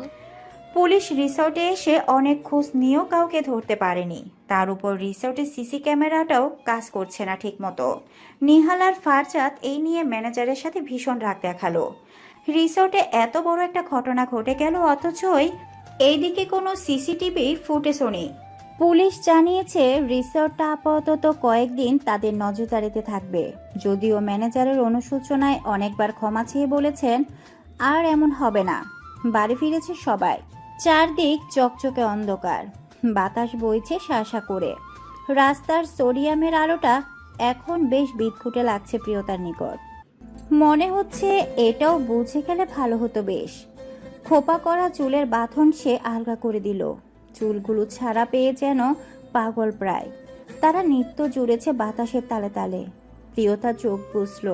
পুলিশ রিসর্টে এসে অনেক খোঁজ নিয়েও কাউকে ধরতে পারেনি। তার উপর রিসর্টের সিসি ক্যামেরাটাও কাজ করছে না ঠিকমতো। নিহাল আর ফারজাদ এই নিয়ে ম্যানেজারের সাথে ভীষণ রাগ দেখালো। রিসর্টে এত বড় একটা ঘটনা ঘটে গেল, অথচই এইদিকে কোনো সিসিটিভি ফুটেজও নেই। পুলিশ জানিয়েছে রিসর্টটা আপাতত কয়েকদিন তাদের নজরদারিতে থাকবে। যদিও ম্যানেজারের অনুশোচনায় অনেকবার ক্ষমা চেয়ে বলেছেন আর এমন হবে না। বাড়ি ফিরেছে সবাই। চারদিক চকচকে অন্ধকার, বাতাস বইছে শাসা করে। রাস্তার সোডিয়ামের আলোটা এখন বেশ বিদঘুটে লাগছে প্রিয়তার নিকট। মনে হচ্ছে এটাও বুঝে গেলে ভালো হতো বেশ। খোপা করা চুলের বাঁধন সে আলগা করে দিল। চুলগুলো ছাড়া পেয়ে যেন পাগল প্রায়। তারা নৃত্য জুড়েছে বাতাসের তালে তালে। প্রিয়তা চোখ বুঝল,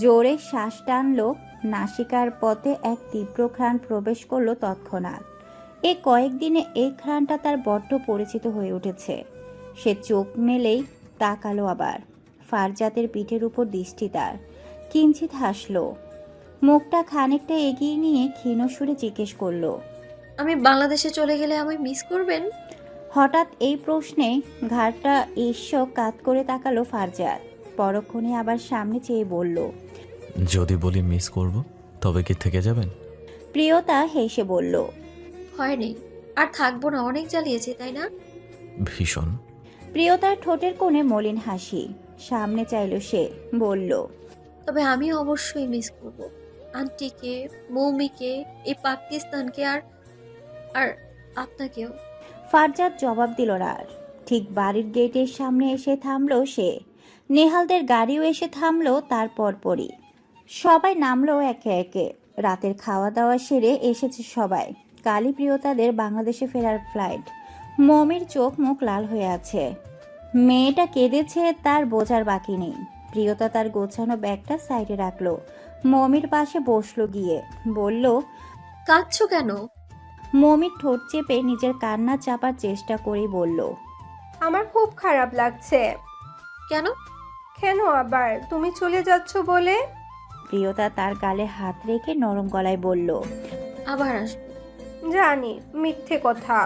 জোরে শ্বাস টানলো। নাসিকার পথে এক তীব্র ঘ্রাণ প্রবেশ করলো তৎক্ষণাৎ। এই কয়েকদিনে এই ঘ্রাণটা তার বড্ড পরিচিত হয়ে উঠেছে। সে চোখ মেলেই তাকালো আবার। ফারজাদের পিঠের উপর দৃষ্টি তার। কিঞ্চিত হাসলো, মুখটা খানিকটা এগিয়ে নিয়ে ক্ষীণ সুরে জিজ্ঞেস করলো, আমি বাংলাদেশে চলে গেলে আমায় মিস করবেন? হঠাৎ এই প্রশ্নে ঘাড়টা ঈর্ষক কাত করে তাকালো ফারজাদ। পরক্ষণে আবার সামনে চেয়ে বলল, যদি বলি মিস করব তবে কি থেকে যাবেন? প্রিয়তা হেসে বলল, হয়নি, আর থাকবো না, অনেক জ্বালিয়েছে তাই না? ভীষণ। প্রিয়তার ঠোঁটের কোণে মলিন হাসি। সামনে চাইল সে, বলল, তবে আমি অবশ্যই মিস করব আন্টিকে, মৌমিকে, এই পাকিস্তানকে, আর আর আপনাকেও। ফারজাদ জবাব দিল না আর। ঠিক বাড়ির গেটের সামনে এসে থামলো সে। নেহালদের গাড়িও এসে থামলো তার পরপরই। সবাই নামলো একে একে। রাতের খাওয়া দাওয়া সেরে এসেছে সবাই। কালই প্রিয়তাদের বাংলাদেশে ফেরার ফ্লাইট। মমির চোখ মুখ লাল হয়ে আছে। মেয়েটা কেঁদেছে তার বোঝার বাকি নেই। প্রিয়তা তার গোছানো ব্যাগটা সাইডে রাখলো। মমির পাশে বসলো গিয়ে, বলল, কাঁদছো কেন? মমির ঠোঁট চেপে নিজের কান্না চাপার চেষ্টা করেই বলল, আমার খুব খারাপ লাগছে। কেন? কেন আবার? তুমি চলে যাচ্ছ বলে। প্রিয়তা তার গালে হাত রেখে নরম গলায় বলল, আবার আসবো। জানি, মিথ্যে কথা।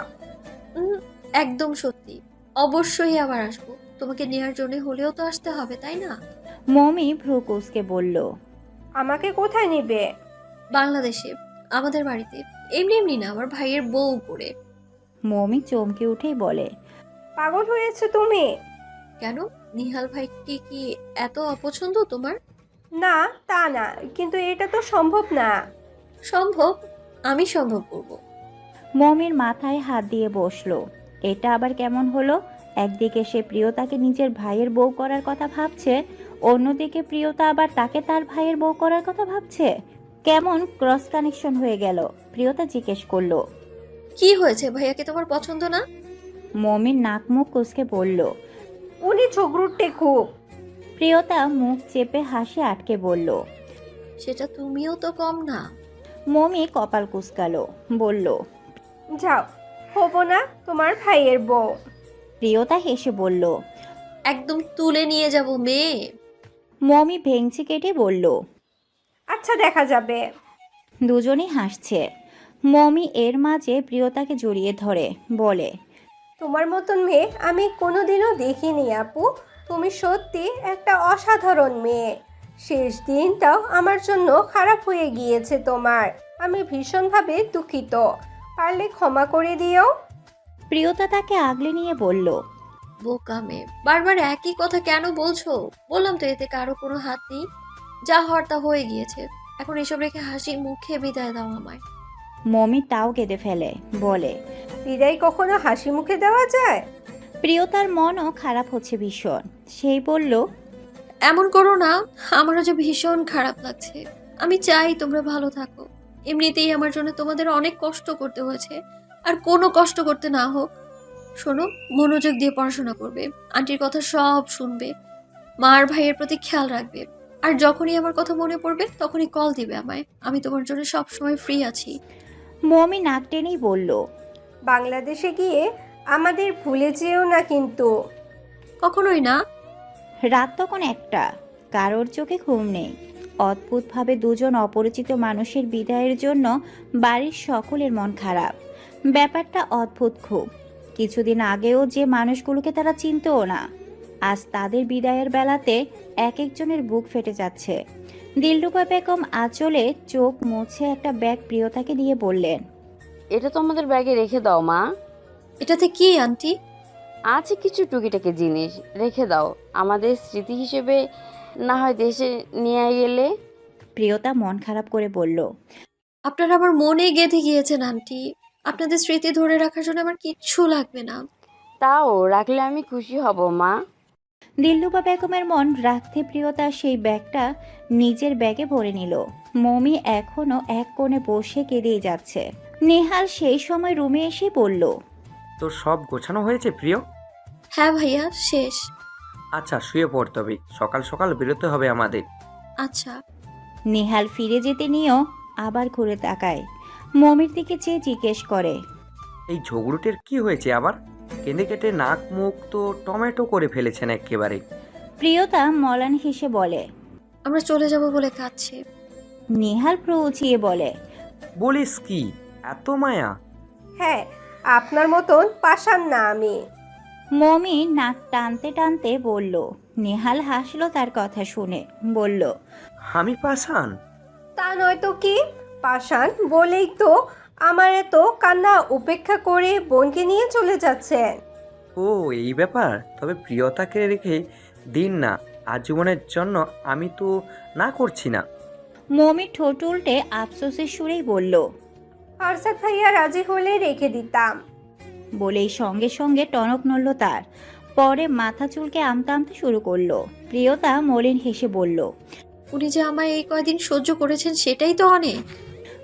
একদম সত্যি, অবশ্যই আবার আসবো। তোমাকে নেওয়ার জন্য হলেও তো আসতে হবে তাই না? মমি ভ্রু কুঁচকে বলল, আমাকে কোথায় নিবে? বাংলাদেশে, আমাদের বাড়িতে। এমনি এমনি না, আমার ভাইয়ের বউ করে। মমি চমকে উঠেই বলে, পাগল হয়েছে তুমি? কেন, নিহাল ভাইকে কি এত অপছন্দ তোমার? না তা না, কিন্তু এটা তো সম্ভব না। সম্ভব, আমি সম্ভব করব। মমির মাথায় হাত দিয়ে বসলো। এটা আবার কেমন হলো? একদিকে সে প্রিয়তাকে নিজের ভাইয়ের বউ করার কথা ভাবছে, অন্যদিকে প্রিয়তা আবার তাকে তার ভাইয়ের বউ করার কথা ভাবছে। কেমন ক্রস কানেকশন হয়ে গেল। প্রিয়তা জিজ্ঞেস করলো, কি হয়েছে, ভাইয়াকে তোমার পছন্দ না? মমির নাক মুখ কুঁচকে বলল, উনি ঝগড়ুটে খুব। প্রিয়তা মুখ চেপে হাসি আটকে বলল, সেটা তুমিও তো কম না। মমি কপাল কুঁচকালো, বলল, যাও, হবো না তোমার ভাইয়ের বউ। প্রিয়তা হেসে বলল, একদম তুলে নিয়ে যাব মেয়ে। মমি ভেংচি কেটে বলল, আচ্ছা দেখা যাবে। দুজনেই হাসছে। মমি এর মাঝে প্রিয়তাকে জড়িয়ে ধরে বলে, তোমার মতন মেয়ে আমি কোনোদিনও দেখিনি আপু। তুমি সত্যি একটা অসাধারণ মেয়ে। শেষ দিনটাও আমার জন্য খারাপ হয়ে গিয়েছে তোমার। আমি ভীষণভাবে দুঃখিত। পারলে ক্ষমা করে দিও। প্রিয়তা তাকে আগলে নিয়ে বলল, বোকা মেয়ে, বারবার একই কথা কেন বলছো? বললাম তো এতে কারো কোনো হাত নেই। যা হওয়ার তা হয়ে গিয়েছে, এখন এসব রেখে হাসি মুখে বিদায় দাও আমায়। মমি তাও কেঁদে ফেলে, বলে, বিদায় কখনো হাসি মুখে দেওয়া যায়? প্রিয়তার মনও খারাপ হচ্ছে ভীষণ। সেই বলল, এমন করো না, আমারও যে ভীষণ খারাপ লাগছে। আমি চাই তোমরা ভালো থাকো। এমনিতেই আমার জন্য তোমাদের অনেক কষ্ট করতে হয়েছে, আর কোনো কষ্ট করতে না হোক। শোনো, মনোযোগ দিয়ে পড়াশোনা করবে, আন্টির কথা সব শুনবে, মার ভাইয়ের প্রতি খেয়াল রাখবে। আর যখনই আমার কথা মনে পড়বে তখনই কল দিবে আমায়। আমি তোমার জন্য সব সময় ফ্রি আছি। মমি নাক টেনেই বলল, বাংলাদেশে গিয়ে আমাদের ভুলে যেও না কিন্তু। কখনোই না। রাত তখন একটা। কারোর চোখে ঘুম নেই। অদ্ভুতভাবে দুজন অপরিচিত মানুষের বিদায়ের জন্য বাড়ির সকলের মন খারাপ। ব্যাপারটা অদ্ভুত খুব। কিছুদিন আগেও যে মানুষগুলোকে তারা চিনতও না, আজ তাদের বিদায়ের বেলাতে এক একজনের বুক ফেটে যাচ্ছে। দিলরুবা বেগম আঁচলে চোখ মুছে একটা ব্যাগ প্রিয়তাকে দিয়ে বললেন, এটা তো আমাদের ব্যাগে রেখে দাও মা। এটাতে কি আন্টি? আছে কিছু টুকিটাকি জিনিস, রেখে দাও। আমাদের স্মৃতি হিসেবে না হয় দেশে নিয়ে গেলে। প্রিয়তা মন খারাপ করে বলল। আপনারা আমার মনে গেঁথে গিয়েছেন আন্টি। আপনাদের স্মৃতি ধরে রাখার জন্য আমার কিচ্ছু লাগবে না। তাও রাখলে আমি খুশি হব মা। দিলরুবা বেগমের মন রাখতে প্রিয়তা সেই ব্যাগটা নিজের ব্যাগে ভরে নিল। মমি এখনো এক কোণে বসে কেঁদেই যাচ্ছে। নেহাল সেই সময় রুমে এসে বলল, তোর সব গোছানো হয়েছে প্রিয়? হ্যাঁ ভাইয়া, শেষ। আচ্ছা, শুয়ে পড়তে হবে, সকাল সকাল বেরোতে হবে আমাদের। আচ্ছা। নেহাল ফিরে যেতে নিয়েও আবার ঘুরে তাকায়। মমির দিকে চেয়ে জিজ্ঞেস করে, এই ঝগড়ুটের কি হয়েছে আবার? কেঁদে কেটে নাক মুখ তো টমেটো করে ফেলেছেন একেবারে। প্রিয়তা মলান হেসে বলে। আমরা চলে যাব বলে কাঁদছে। নেহাল ভ্রু উঁচিয়ে বলে, বলিস কি, এত মায়া? হ্যাঁ, আপনার মতন পাষাণ না আমি। মমি নাক টানতে টানতে বলল। নেহাল হাসলো তার কথা শুনে, বলল, আমি পাষাণ? তা নয়তো কি, পাষাণ বলেই তো আমার এত কান্না উপেক্ষা করে বোনকে নিয়ে চলে যাচ্ছেন। ও এই ব্যাপার। তবে প্রিয়তাকে রেখে দিন না, আজীবনের জন্য আমি তো না করছি না। মমি ঠোঁট উল্টে আফসোসের সুরেই বলল, ফারজাদ ভাইয়া রাজি হলে রেখে দিতাম। বলেই সঙ্গে সঙ্গে টনক নড়ল তার। পরে মাথা চুলকে আমতা আমতে শুরু করলো। প্রিয়তা মলিন হেসে বলল, উনি যে আমায় এই কয়দিন সহ্য করেছেন সেটাই তো অনেক।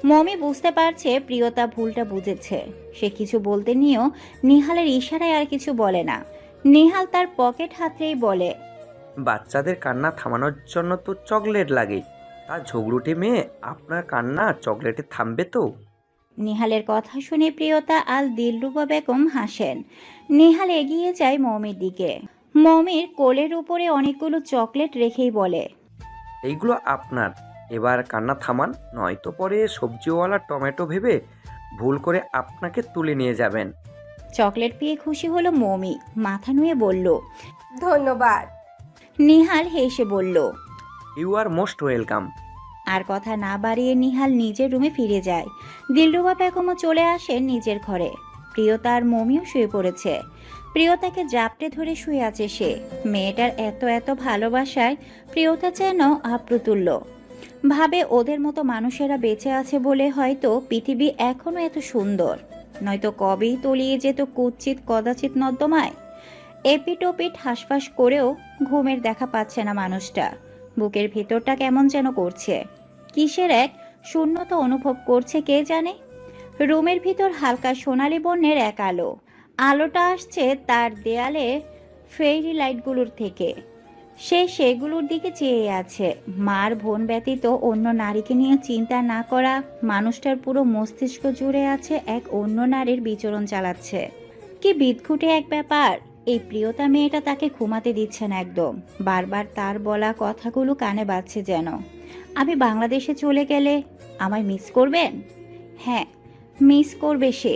মমি বুঝতে পারছে প্রিয়তা ভুলটা বুঝেছে। সে কিছু বলতে নিয়েও নিহালের ইশারায় আর কিছু বলে না। নিহাল তার পকেট হাতড়েই বলে, বাচ্চাদের কান্না থামানোর জন্য তো চকলেট লাগে। তা ঝগড়ুটে মেয়ে, আপনার কান্না চকলেটে থামবে তো? নিহালের কথা শুনে প্রিয়তা আর দিলরুবা বেগম হাসেন। নিহাল এগিয়ে যায় মমির দিকে। মমির কোলের উপরে অনেকগুলো চকলেট রেখেই বলে, এইগুলো আপনার, এবার কান্না থামান, নয়তো পরে সবজিওয়ালা টমেটো ভেবে ভুল করে আপনাকে তুলে নিয়ে যাবেন। চকলেট পেয়ে খুশি হলো মমি, মাথা নুয়ে বলল। ধন্যবাদ। নিহাল হেসে বলল। You are most welcome. আর কথা না বাড়িয়ে নিহাল নিজের রুমে ফিরে যায়। দিলরুবা বেগমও চলে আসে নিজের ঘরে। প্রিয়তা আর মমিও শুয়ে পড়েছে। প্রিয়তাকে জাপটে ধরে শুয়ে আছে সে। মেয়েটার এত এত ভালোবাসায় প্রিয়তা যেন আপ্লুতুল্য। ভাবে ওদের মতো মানুষেরা বেঁচে আছে বলে হয়তো পৃথিবী এখনো এত সুন্দর, নয়তো কবেই তলিয়ে যেত কুৎসিত কদাচিৎ নর্দমায়। এপিটোপিট হাঁসফাঁস করেও ঘুমের দেখা পাচ্ছে না মানুষটা। বুকের ভিতরটা কেমন যেন করছে, কিসের এক শূন্যতা অনুভব করছে কে জানে। রুমের ভিতর হালকা সোনালি বর্ণের এক আলো। আলোটা আসছে তার দেয়ালে ফেরি লাইটগুলোর থেকে। সে সেগুলোর দিকে চেয়ে আছে। মার বোন ব্যতীত অন্য নারীকে নিয়ে চিন্তা না করা মানুষটার পুরো মস্তিষ্ক জুড়ে আছে এক অন্য নারীর বিচরণ চালাচ্ছে। কি বিদঘুটে এক ব্যাপার। এই প্রিয়তা মেয়েটা তাকে ঘুমাতে দিচ্ছে না একদম। বারবার তার বলা কথাগুলো কানে বাজছে যেন। আমি বাংলাদেশে চলে গেলে আমায় মিস করবেন? হ্যাঁ, মিস করবে সে,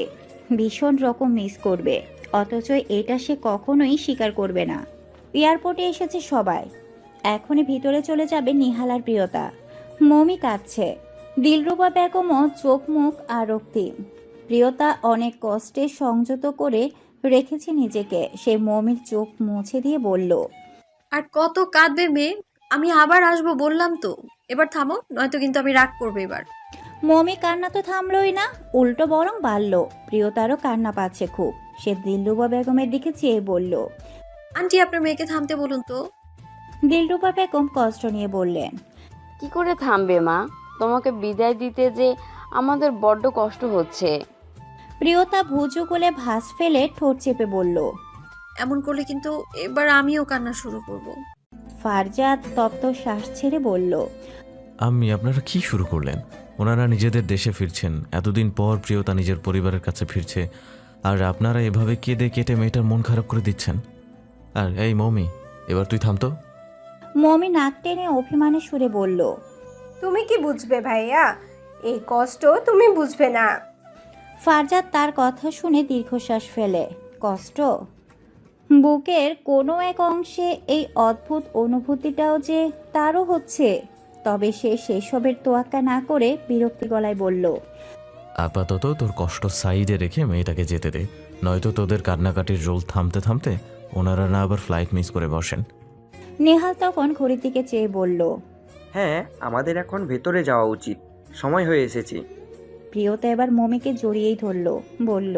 ভীষণ রকম মিস করবে। অথচ এটা সে কখনোই স্বীকার করবে না। এয়ারপোর্টে এসেছে সবাই, এখনই ভিতরে চলে যাবে নিহাল আর প্রিয়তা। মমি কাঁদছে, দিলরুবা বেগমও চোখ মুখ আর রক্তিম। প্রিয়তা অনেক কষ্টে সংযত করে রেখেছে নিজেকে। সে মমির চোখ মুছে দিয়ে বলল, আর কত কাঁদবে মেয়ে? আমি আবার আসবো বললাম তো। এবার থামো, নয়তো কিন্তু আমি রাগ করবো এবার। মমি কান্না তো থামলই না, উল্টো বরং বাড়ল। প্রিয়তারও কান্না পাচ্ছে খুব। সে দিলরুবা বেগমের দিকে চেয়ে বলল, আন্টি আপনার মেয়েকে থামতে বলুন তো। দিলরুবা বেগম কষ্ট নিয়ে বললেন, কি করে থামবে মা? তোমাকে বিদায় দিতে যে আমাদের বড্ড কষ্ট হচ্ছে। প্রিয়তা ভুজু কোলে ভাঁজ ফেলে ঠোঁট চেপে বলল। এমন করলে কিন্তু এবার আমিও কান্না শুরু করব। ফারজাদ তপ্ত শ্বাস ছেড়ে বলল, আম্মি, আপনারা কি শুরু করলেন? ওনারা নিজেদের দেশে ফিরছেন, এতদিন পর প্রিয়তা নিজের পরিবারের কাছে ফিরছে, আর আপনারা এভাবে কেঁদে কেটে মেয়েটার মন খারাপ করে দিচ্ছেন। আর এই মমি, এবার তুই থামতো। মমি নাক টেনে অভিমানের সুরে বলল, তুমি কি বুঝবে ভাইয়া? এই কষ্ট তুমি বুঝবে না। ফারজাদ তার কথা শুনে দীর্ঘশ্বাস ফেলে। কষ্ট? বুকের কোনো এক অংশে এই অদ্ভুত অনুভূতিটাও যে তারও হচ্ছে। তবে সে সেসবের তোয়াক্কা না করে বিরক্তি গলায় বলল, আপাতত তোর কষ্ট সাইডে রেখে মেয়েটাকে যেতে দে, নয়তো তোদের কান্নাকাটির রোল থামতে থামতে ওনারা না আবার ফ্লাইট মিস করে বসেন। নেহাল তখন ঘড়ির দিকে চেয়ে বলল, হ্যাঁ, আমাদের এখন ভেতরে যাওয়া উচিত, সময় হয়ে এসেছি। প্রিয়তা এবার মমিকে জড়িয়েই ধরল, বলল,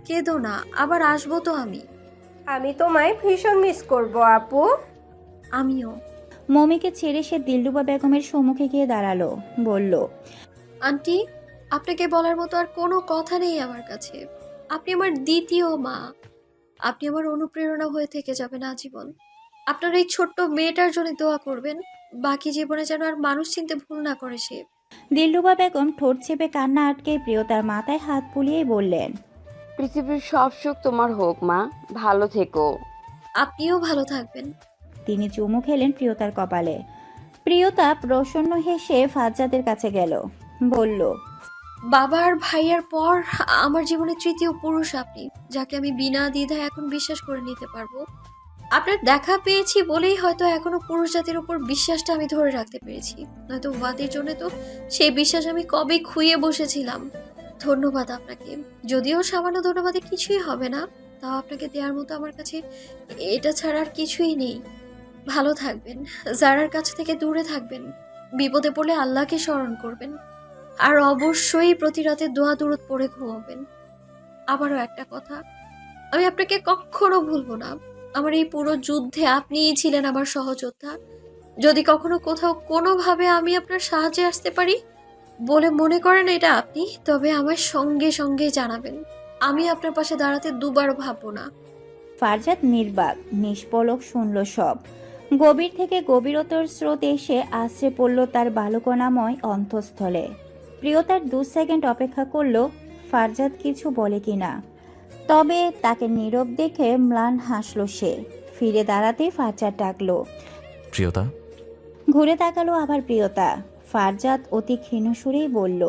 কেঁদো না, আবার আসবো তো আমি। আমি তোমায় ভীষণ মিস করব আপু। আমিও। মমিকে ছেড়ে সে দিলরুবা বেগমের সম্মুখে গিয়ে দাঁড়ালো, বলল, আন্টি, আপনাকে বলার মতো আর কোনো কথা নেই আমার কাছে। আপনি আমার দ্বিতীয় মা। আপনি আমার অনুপ্রেরণা হয়ে থেকে যাবেন আজীবন। আপনার এই ছোট্ট মেয়েটার জন্য দোয়া করবেন, বাকি জীবনে যেন আর মানুষ চিনতে ভুল না করে সে। দিলরুবা বেগম ঠোঁট চেপে কান্না আটকে প্রিয়তার মাথায় হাত বুলিয়েই বললেন, পৃথিবীর সব সুখ তোমার হোক মা, ভালো থেকো। আপনিও ভালো থাকবেন। তিনি চুমু খেলেন প্রিয়তার কপালে। প্রিয়তা প্রসন্ন হেসে ফাজ্জাদের কাছে গেল, বলল, বাবা আর ভাইয়ার পর আমার জীবনে তৃতীয় পুরুষ আপনি, যাকে আমি বিনা দ্বিধায় এখন বিশ্বাস করে নিতে পারবো। আপনার দেখা পেয়েছি বলেই হয়তো এখনো পুরুষ জাতির উপর বিশ্বাসটা আমি ধরে রাখতে পেরেছি, নয়তো ওয়াদের জন্য তো সেই বিশ্বাস আমি কবেই খুইয়ে বসেছিলাম। ধন্যবাদ আপনাকে, যদিও সামান্য ধন্যবাদে কিছুই হবে না, তাও আপনাকে দেওয়ার মতো আমার কাছে এটা ছাড়া আর কিছুই নেই। ভালো থাকবেন, যারার কাছ থেকে দূরে থাকবেন, বিপদে পড়লে আল্লাহকে স্মরণ করবেন, আর অবশ্যই প্রতি রাতে দোয়া দূরত পড়ে ঘুমাবেন। আবারও একটা কথা, আমি আপনাকে কখনো ভুলবো না। আমার এই পুরো যুদ্ধে আপনিই ছিলেন আমার সহযোদ্ধা। যদি কখনো কোথাও কোনোভাবে আমি আপনার সাহায্যে আসতে পারি বলে মনে করেন এটা আপনি, তবে আমার সঙ্গে সঙ্গে জানাবেন। আমি আপনার পাশে দাঁড়াতে দুবার ভাববো না। ফারজাদ নির্বাক নিষ্পলক শুনল সব। গভীর থেকে গভীরতর স্রোত এসে আশ্রে পড়ল তার বালুকণাময় অন্তঃস্থলে। প্রিয়তার 2 সেকেন্ড অপেক্ষা করল ফারজাদ কিছু বলে কিনা, তবে তাকে নীরব দেখে ম্লান হাসল সে। ফিরে দাঁড়াতেই ফারজাদ ডাকলো, প্রিয়তা। ঘুরে তাকালো আবার প্রিয়তা। ফারজাদ অতি ক্ষীণ সুরেই বলল,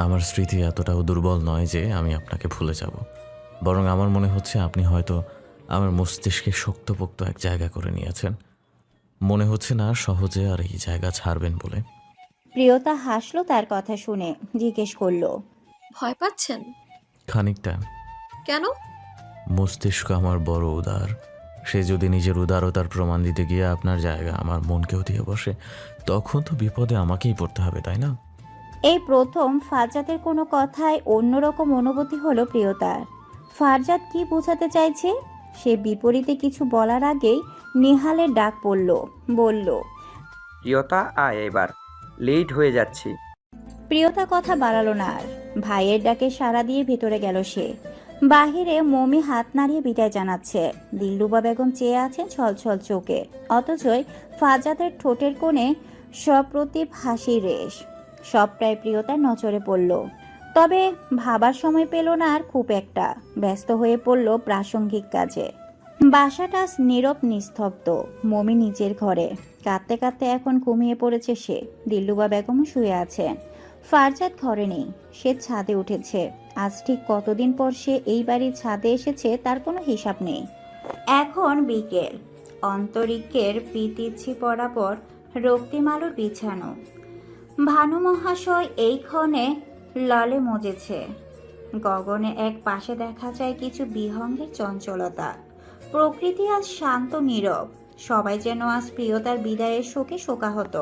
আমার স্মৃতি এতটাও দুর্বল নয় যে আমি আপনাকে ভুলে যাব, বরং আমার মনে হচ্ছে আপনি হয়তো আমার মস্তিষ্কে শক্তপোক্ত এক জায়গা করে নিয়েছেন। মনে হচ্ছে না সহজে আর এই জায়গা ছাড়বেন বলে। প্রিয়তা হাসলো তার কথা শুনে, জিজ্ঞেস করলো, ভয় পাচ্ছেন? খানিকটা। কেন? মস্তিষ্ক আমার বড় উদার, সে যদি নিজের উদারতার প্রমাণ দিতে গিয়ে আপনার জায়গা আমার মনকেও দিয়ে বসে, তখন তো বিপদে আমাকেই পড়তে হবে, তাই না? এই প্রথম ফারজাদের কোনো কথায় অন্যরকম অনুভূতি হলো প্রিয়তার। ফারজাদ কি বোঝাতে চাইছে সে বিপরীতে কিছু বলার আগেই নিহালের ডাক পড়ল, বলল, প্রিয়তা, আয়, এবার লেট হয়ে যাচ্ছি। প্রিয়তা কথা বাড়ালো না আর। ভাইয়ের ডাকে সাড়া দিয়ে ভেতরে গেল সে। বাহিরে মমি হাত নাড়িয়ে বিদায় জানাচ্ছে। দিলরুবা বেগম চেয়ে আছেন ছলছল চোখে, অথচই ফারজাদের ঠোঁটের কোণে সপ্রতিভ হাসির রেশ। সবটাই প্রিয়তার নজরে পড়ল, তবে ভাবার সময় পেল না আর খুব একটা। ব্যস্ত হয়ে পড়ল প্রাসঙ্গিক কাজে। বাসাটা নীরব নিস্তব্ধ। মমি নিজের ঘরে কাঁদতে কাঁদতে এখন ঘুমিয়ে পড়েছে সে। দিলরুবা বেগমও শুয়ে আছেন। ফারজাদ ঘরে নেই, সে ছাদে উঠেছে। আজ ঠিক কতদিন পর সে এই বাড়ির ছাদে এসেছে তার কোনো হিসাব নেই। এখন বিকেল, অন্তরিক্ষের পিতিচ্ছি বরাবর রক্তিম আলোর বিছানো। ভানু মহাশয় এই ক্ষণে ললে মজেছে। গগনে এক পাশে দেখা যায় কিছু বিহঙ্গের চঞ্চলতা। প্রকৃতি আজ শান্ত নীরব, সবাই যেন আজ প্রিয়তার বিদায়ের শোকে শোকাহত।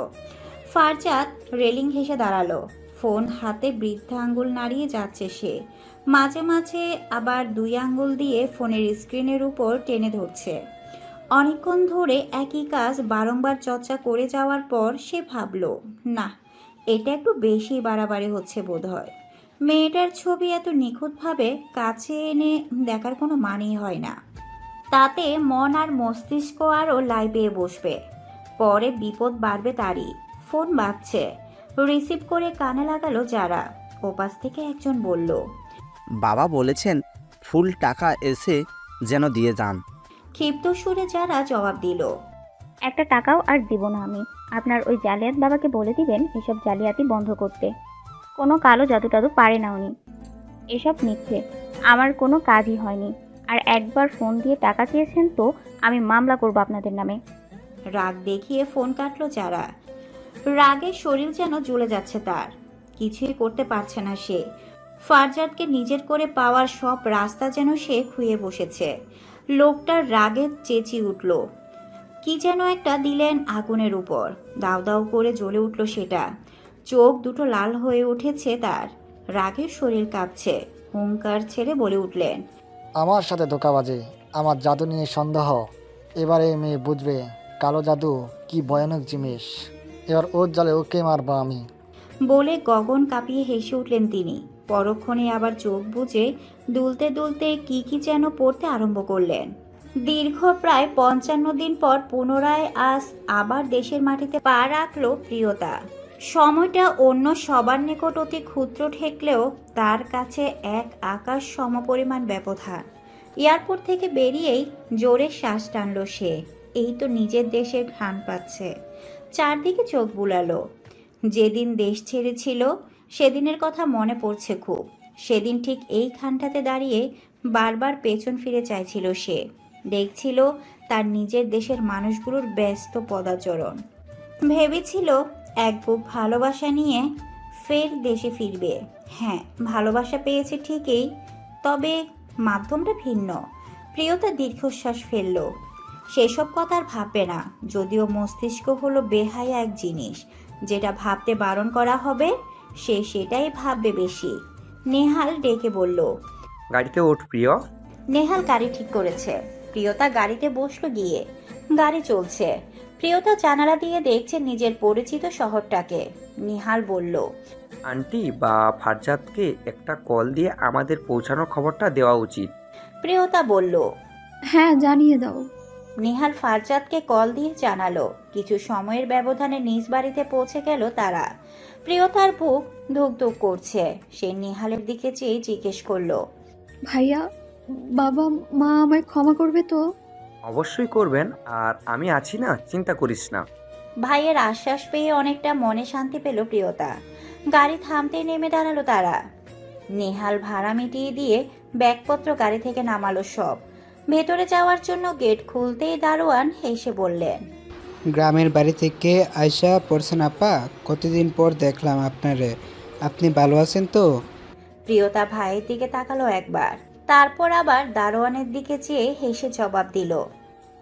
ফারজাদ রেলিং ঘেঁষে দাঁড়ালো, ফোন হাতে বৃদ্ধা আঙ্গুল নাড়িয়ে যাচ্ছে সে। মাঝে মাঝে আবার 2 আঙ্গুল দিয়ে ফোনের স্ক্রিনের উপর টেনে ধরছে। অনেকক্ষণ ধরে একই কাজ বারংবার চর্চা করে যাওয়ার পর সে ভাবল, না, এটা একটু বেশি বাড়াবাড়ি হচ্ছে বোধহয়। মেয়েটার ছবি এত নিখুঁতভাবে কাছে এনে দেখার কোনো মানেই হয় না। তাতে মন আর মস্তিষ্ক আরও লাই পেয়ে বসবে, পরে বিপদ বাড়বে তারই। ফোন বাজছে, রিসিভ করে কানে লাগালো যারা। ওপাশ থেকে একজন বলল, বাবা বলেছেন ফুল টাকা এসে যেন দিয়ে যান। ক্ষিপ্ত সুরে যারা জবাব দিল, একটা টাকাও আর দিব না আমি। আপনার ওই জালিয়াত বাবাকে বলে দিবেন এসব জালিয়াতি বন্ধ করতে। কোনো কালো জাদু টাদু পারে না উনি। এসব মিথ্যে, আমার কোনো কাজই হয়নি। আর একবার ফোন দিয়ে টাকা চেয়েছেন তো আমি মামলা করব আপনাদের নামে। রাগ দেখিয়ে ফোন কাটলো যারা। রাগে শরীর যেন জ্বলে যাচ্ছে তার, কিছুই করতে পারছে না সে। ফারজাদকে নিজের করে পাওয়ার সব রাস্তা যেন সে খুঁয়ে বসেছে। লোকটার রাগে চেঁচিয়ে উঠল, কি যেন একটা দিলেন আগুনের উপর, দাউ দাউ করে জ্বলে উঠল সেটা। চোখ দুটো লাল হয়ে উঠেছে তার, রাগের শরীর কাঁপছে। হুঙ্কার ছেড়ে বলে উঠলেন, আমার সাথে ধোঁকাবাজি, আমার জাদু নিয়ে সন্দেহ। এবারে মেয়ে বুঝবে কালো জাদু কি ভয়ানক জিনিস। এবার ওর জালে ওকে মারবো আমি। বলে গগন কাঁপিয়ে হেসে উঠলেন তিনি। পরক্ষণে আবার চোখ বুজে দুলতে দুলতে কি যেন পড়তে আরম্ভ করলেন। দীর্ঘ প্রায় 55 দিন পর পুনরায় আজ আবার দেশের মাটিতে পা রাখল প্রিয়তা। সময়টা অন্য সবার নিকট অতি ক্ষুদ্র ঠেকলেও তার কাছে এক আকাশ সমপরিমাণ ব্যবধান। এয়ারপোর্ট থেকে বেরিয়েই জোরে শ্বাস টানল সে। এই তো নিজের দেশের ঘ্রাণ পাচ্ছে। চারদিকে চোখ বুলালো। যেদিন দেশ ছেড়েছিল সেদিনের কথা মনে পড়ছে খুব। সেদিন ঠিক এইখানটাতে দাঁড়িয়ে বারবার পেছন ফিরে চাইছিল সে। দেখছিল তার নিজের দেশের মানুষগুলোর ব্যস্ত পদাচরণ। ভেবেছিল এক বুক ভালোবাসা নিয়ে ফের দেশে ফিরবে। হ্যাঁ, ভালোবাসা পেয়েছে ঠিকই, তবে মাধ্যমটা ভিন্ন। প্রিয়তা দীর্ঘশ্বাস ফেলল। সেসব কথা আর ভাববে না। যদিও মস্তিষ্ক হলো বেহায়া এক জিনিস, যেটা ভাবতে বারণ করা হবে সে সেটাই ভাববে বেশি। নেহাল ডেকে বলল, গাড়িতে ওঠ প্রিয়। নেহাল গাড়ি ঠিক করেছে। প্রিয়তা গাড়িতে বসলো গিয়ে। গাড়ি চলছে। প্রিয়তা জানালা দিয়ে দেখছে নিজের পরিচিত শহরটাকে। নেহাল বলল, আন্টি বা ফারজাদকে একটা কল দিয়ে আমাদের পৌঁছানোর খবরটা দেওয়া উচিত। প্রিয়তা বলল। হ্যাঁ, জানিয়ে দাও। নেহাল ফারজাদকে কল দিয়ে জানালো। কিছু সময়ের ব্যবধানে নিজ বাড়িতে পৌঁছে গেল তারা। প্রিয়তার বুক ধুক ধুক করছে। সে নেহালের দিকে চেয়ে জিজ্ঞেস করলো, ভাইয়া, বাবা মা আমায় ক্ষমা করবে তো? অবশ্যই করবেন, আর আমি আছি না, চিন্তা করিস না। ভাইয়ের আশ্বাস পেয়ে অনেকটা মনে শান্তি পেল প্রিয়তা। গাড়ি থামতে নেমে দাঁড়ালো তারা। নেহাল ভাড়া মিটিয়ে দিয়ে ব্যাগপত্র গাড়ি থেকে নামালো সব। ভেতরে যাওয়ার জন্য গেট খুলতেই দারোয়ান হেসে বললেন, গ্রামের বাড়ি থেকে আয়শা পড়ছেন আপা, কতদিন পর দেখলাম আপনারে। আপনি ভালো আছেন তো? প্রিয়তা ভাইয়ের দিকে তাকালো একবার, তারপর আবার দারোয়ানের দিকে চেয়ে হেসে জবাব দিল,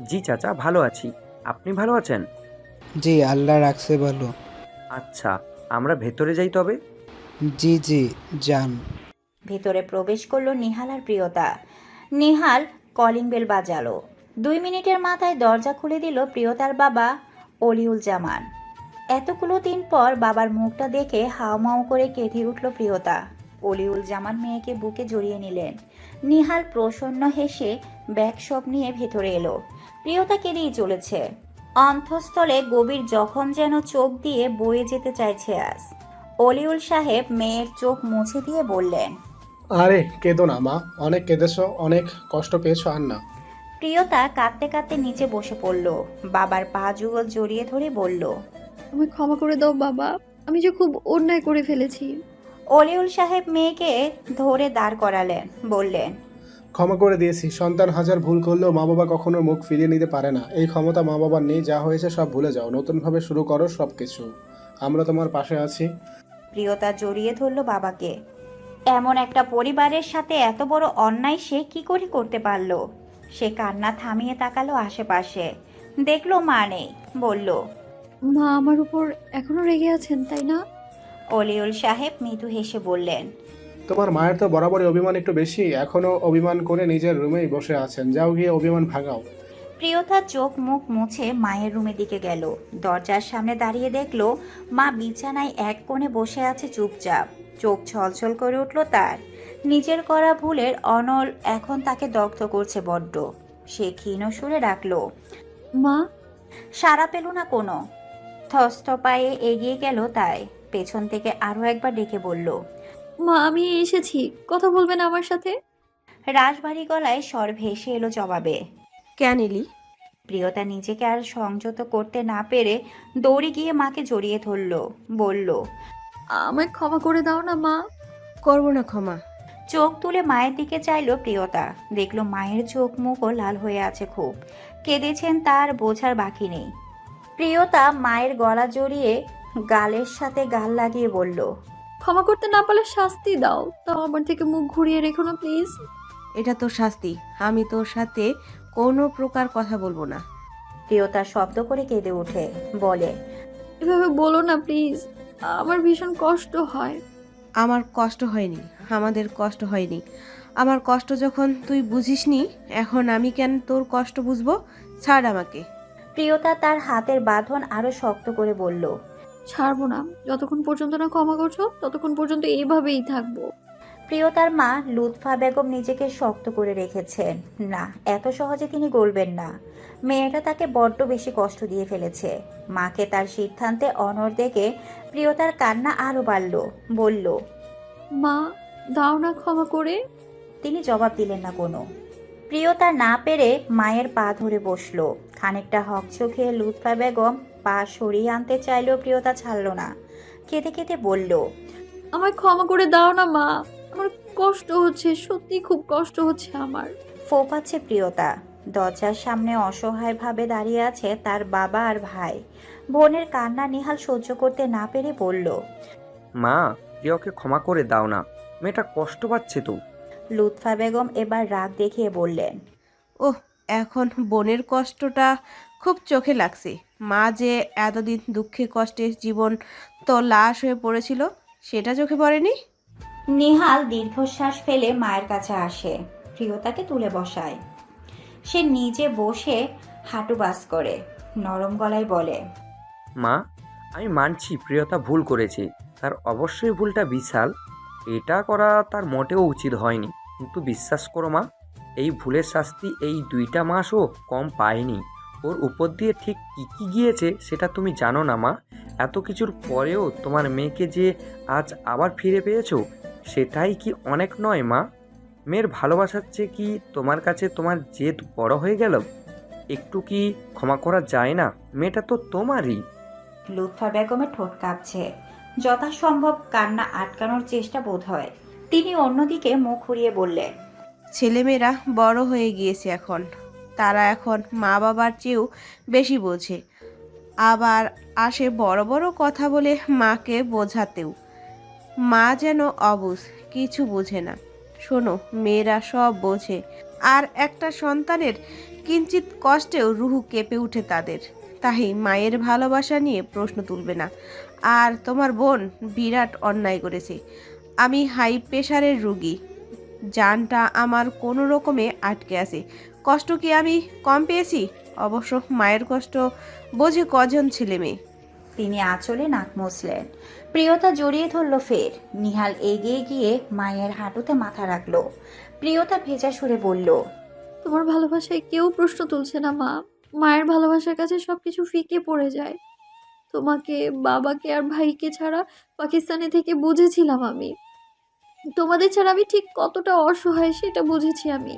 জি চাচা, ভালো আছি। আপনি ভালো আছেন? জি, আল্লাহ রাখছে ভালো। আচ্ছা, আমরা ভেতরে যাই তবে। জি জি, যান। ভেতরে প্রবেশ করলো নিহাল আর প্রিয়তা। নিহাল কলিং বেল বাজালো। 2 মিনিটের মাথায় দরজা খুলে দিল প্রিয়তার বাবা অলিউল জামান। এতগুলো দিন পর বাবার মুখটা দেখে হাওমাও করে কেঁদে উঠল প্রিয়তা। অলিউল জামান মেয়েকে বুকে জড়িয়ে নিলেন। নিহাল প্রসন্ন হেসে ব্যাগ সব নিয়ে ভেতরে এলো। প্রিয়তা কেঁদেই চলেছে। অন্তঃস্থলে গভীর জখম যেন চোখ দিয়ে বয়ে যেতে চাইছে আজ। অলিউল সাহেব মেয়ের চোখ মুছে দিয়ে বললেন, আরে কেঁদো না মা, অনেক কেঁদেছো, অনেক কষ্ট পেয়েছো, আর না। প্রিয়তা কাঁদতে কাঁদতে নিচে বসে পড়ল। বাবার পা যুগল জড়িয়ে ধরে বলল, আমায় ক্ষমা করে দাও বাবা, আমি যে খুব অন্যায় করে ফেলেছি। অলিউল সাহেব মেয়েকে ধরে দাঁড় করালেন, বললেন, ক্ষমা করে দিয়েছি। সন্তান হাজার ভুল করলেও মা বাবা কখনো মুখ ফিরিয়ে নিতে পারে না। এই ক্ষমতা মা বাবার নেই। যা হয়েছে সব ভুলে যাও, নতুনভাবে শুরু করো সব কিছু। আমরা তোমার পাশে আছি। প্রিয়তা জড়িয়ে ধরল বাবাকে। এমন একটা পরিবারের সাথে এত বড় অন্যায় সে কি করে করতে পারলো? সে কান্না থামিয়ে তাকালো আশেপাশে, দেখলো মা নেই। বলল, মা আমার উপর এখনো রেগে আছেন তাই না? অলিউল সাহেব মৃদু হেসে বললেন, তোমার মায়ের তো বরাবরই অভিমান একটু বেশি। এখনো অভিমান করে নিজের রুমেই বসে আছেন। যাও গিয়ে অভিমান ভাগাও। প্রিয়তা চোখ মুখ মুছে মায়ের রুমের দিকে গেল। দরজার সামনে দাঁড়িয়ে দেখলো মা বিছানায় এক কোণে বসে আছে চুপচাপ। চোখ ছলছল করে উঠল তার। নিজের করা ভুলের অনল এখন তাকে দগ্ধ করছে বড্ড। সে ক্ষীণ সুরে ডাকলো, মা। সাড়া পেল না কোনো। থস্থ পায়ে এগিয়ে গেল তাই। পেছন থেকে আরো একবার ডেকে বলল, মা, আমি এসেছি, কথা বলবেন আমার সাথে? রাশভারী গলায় স্বর ভেসে এলো জবাবে, কেন এলি? প্রিয়তা নিজেকে আর সংযত করতে না পেরে দৌড়ে গিয়ে মাকে জড়িয়ে ধরল, বলল, আমায় ক্ষমা করে দাও না মা। করবো না ক্ষমা। চোখ তুলে মায়ের দিকে চাইলো প্রিয়তা, দেখলো মায়ের চোখ মুখও লাল হয়ে আছে খুব, কেঁদেছেন তার বোঝার বাকি নেই। প্রিয়তা মায়ের গলা জড়িয়ে গালের সাথে গাল লাগিয়ে বলল, ক্ষমা করতে না পারলে শাস্তি দাও, তাও আমার থেকে মুখ ঘুরিয়ে রেখো না প্লিজ। এটা তো শাস্তি, আমি তোর সাথে কোনো প্রকার কথা বলবো না। প্রিয়তা শব্দ করে কেঁদে ওঠে, বলে, এভাবে বলো না প্লিজ, আমার ভীষণ কষ্ট হয়। আমার কষ্ট হয়নি, আমাদের কষ্ট হয়নি। আমার কষ্ট যখন তুই বুঝিসনি, এখন আমি কেন তোর কষ্ট বুঝবো? ছাড় আমাকে। প্রিয়তা তার হাতের বাঁধন আরো শক্ত করে বলল, ছাড়বো না, যতক্ষণ পর্যন্ত না ক্ষমা করছো ততক্ষণ পর্যন্ত এইভাবেই থাকবো। প্রিয়তার মা লুৎফা বেগম নিজেকে শক্ত করে রেখেছেন, না এত সহজে তিনি গলবেন না। মেয়েটা তাকে বড্ড বেশি কষ্ট দিয়ে ফেলেছে। মাকে তার সিদ্ধান্তে অনড় দেখে প্রিয়তার কান্না আরো বাড়ল, বলল, মা দাও না ক্ষমা করে। তিনি জবাব দিলেন না কোনো। প্রিয়তা না পেরে মায়ের পা ধরে বসলো। খানিকটা হকচোখে লুৎফা বেগম পা সরিয়ে আনতে চাইলেও প্রিয়তা ছাড়ল না। কেঁদে কেঁদে বলল, আমায় ক্ষমা করে দাও না মা, আমার কষ্ট হচ্ছে, সত্যি খুব কষ্ট হচ্ছে আমার। ফোপাচ্ছে প্রিয়তা। দরজার সামনে অসহায়ভাবে দাঁড়িয়ে আছে তার বাবা আর ভাই। বোনের কান্না নিহাল সহ্য করতে না পেরে বলল, মা, প্রিয়কে ক্ষমা করে দাও না, মেয়েটা কষ্ট পাচ্ছে তো। লুৎফা বেগম এবার রাগ দেখিয়ে বললেন, ওহ, এখন বোনের কষ্টটা খুব চোখে লাগছে। মা যে এতদিন দুঃখে কষ্টে জীবন তো লাশ হয়ে পড়েছিল, সেটা চোখে পড়েনি? নিহাল দীর্ঘশ্বাস ফেলে মায়ের কাছে আসে, প্রিয়তাকে তুলে বসায়। সে নিজে বসে হাঁটু বাস করে নরম গলায় বলে, মা, আমি মানছি প্রিয়তা ভুল করেছে, তার অবশ্যই ভুলটা বিশাল। এটা করা তার মোটেও উচিত হয়নি, কিন্তু বিশ্বাস করো মা, এই ভুলের শাস্তি এই 2টা মাসও কম পায়নি। ওর উপর দিয়ে ঠিক কী কী গিয়েছে সেটা তুমি জানো না মা। এত কিছুর পরেও তোমার মেয়েকে যে আজ আবার ফিরে পেয়েছো, সেটাই কি অনেক নয় মা? মেয়ের ভালোবাসার চেয়ে কি তোমার কাছে তোমার জেদ বড় হয়ে গেল? একটু কি ক্ষমা করা যায় না? মেয়েটা তো তোমারই। লুৎফা বেগমের ঠোঁট কাঁপছে, যথাসম্ভব কান্না আটকানোর চেষ্টা বোধ হয়। তিনি অন্যদিকে মুখ ঘুরিয়ে বললেন, ছেলেমেয়েরা বড় হয়ে গিয়েছে এখন, তারা এখন মা বাবার চেয়েও বেশি বোঝে। আবার আসে বড় বড় কথা বলে মাকে বোঝাতেও। মা যেন অবুঝ, কিছু বোঝে না। শোনো, মেয়েরা সব বোঝে, আর একটা সন্তানের কিঞ্চিত কষ্টেও রুহু কেঁপে উঠে তাদের। তাই মায়ের ভালোবাসা নিয়ে প্রশ্ন তুলবে না। আর তোমার বোন বিরাট অন্যায় করেছে। আমি হাই প্রেশারের রুগী, জানটা আমার কোনো রকমে আটকে আছে। কষ্ট কি আমি কম পেয়েছি? অবশ্য মায়ের কষ্ট বোঝে কজন ছেলে মেয়ে। তিনি আঁচলে নাক মুছলেন। প্রিয়তা জড়িয়ে ধরল ফের। নিহাল এগিয়ে গিয়ে মায়ের হাঁটুতে মাথা রাখলো। প্রিয়তা ভেজা সুরে বলল, তোমার ভালোবাসায় কেউ প্রশ্ন তুলছে না মা, মায়ের ভালোবাসার কাছে সবকিছু ফিকে পড়ে যায়। তোমাকে, বাবাকে আর ভাইকে ছাড়া পাকিস্তানে থেকে বুঝেছিলাম আমি। তোমাদের ছাড়া আমি ঠিক কতটা অসহায় সেটা বুঝেছি আমি।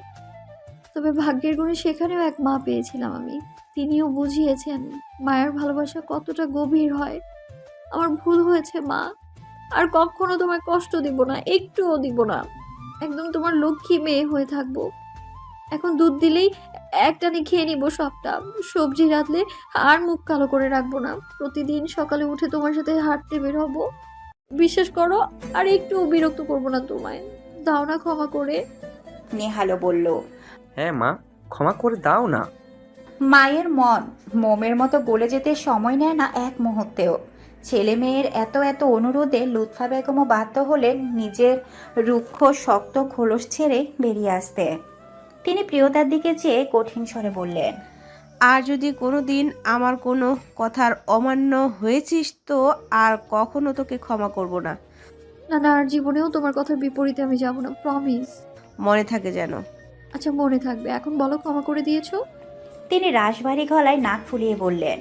তবে ভাগ্যের গুণে সেখানেও এক মা পেয়েছিলাম আমি। তিনিও বুঝিয়েছেন মায়ের ভালোবাসা কতটা গভীর হয়। আমার ভুল হয়েছে মা, আর কখনো তোমায় কষ্ট দিব না, একটুও দিব না। একদম তোমার লক্ষ্মী মেয়ে হয়ে থাকবো। এখন দুধ দিলেই একটানে খেয়ে নিব সবটা, সবজি রাঁধলে আর মুখ কালো করে রাখবো না। প্রতিদিন সকালে উঠে তোমার সাথে হাঁটতে বের হবো। বিশ্বাস করো, আর একটু বিরক্ত করবো না তোমায়। দাও না ক্ষমা করে। নেহালও বলল, হ্যাঁ মা, ক্ষমা করে দাও না। মায়ের মন মোমের মতো গলে যেতে সময় নেয় না এক মুহূর্তেও। ছেলে মেয়ের এত এত অনুরোধে লুৎফা বেগমও বাধ্য হলেন নিজের রুক্ষ শক্ত খোলস ছেড়ে বেরিয়ে আসতে। তিনি প্রিয়তার দিকে চেয়ে কঠিন স্বরে বললেন, আর যদি কোনো দিন আমার কোনো কথার অমান্য হয়েছিস তো আর কখনো তোকে ক্ষমা করব না। না না, আর জীবনেও তোমার কথার বিপরীতে আমি যাব না, প্রমিস। মনে থাকে যেন। আচ্ছা, মনে থাকবে। এখন বলো, ক্ষমা করে দিয়েছো? তিনি রাশভারী গলায় নাক ফুলিয়ে বললেন,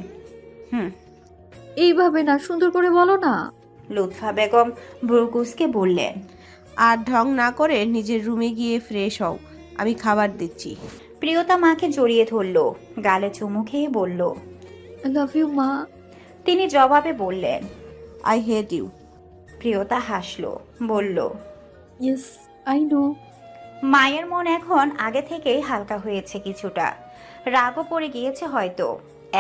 এইভাবে না, সুন্দর করে বলো না। লুৎফা বেগম ব্রুকুসকে বললেন, আর ঢং না করে নিজের রুমে গিয়ে ফ্রেশ হও, আমি খাবার দিচ্ছি। প্রিয়তা মাকে জড়িয়ে ধরল, গালে চুমু খেয়ে বলল, আই লাভ ইউ মা। তিনি জবাবে বললেন, আই হেট ইউ। প্রিয়তা হাসল, বলল, ইয়েস আই নো। মায়ের মন এখন আগে থেকেই হালকা হয়েছে কিছুটা, রাগও পড়ে গিয়েছে হয়তো।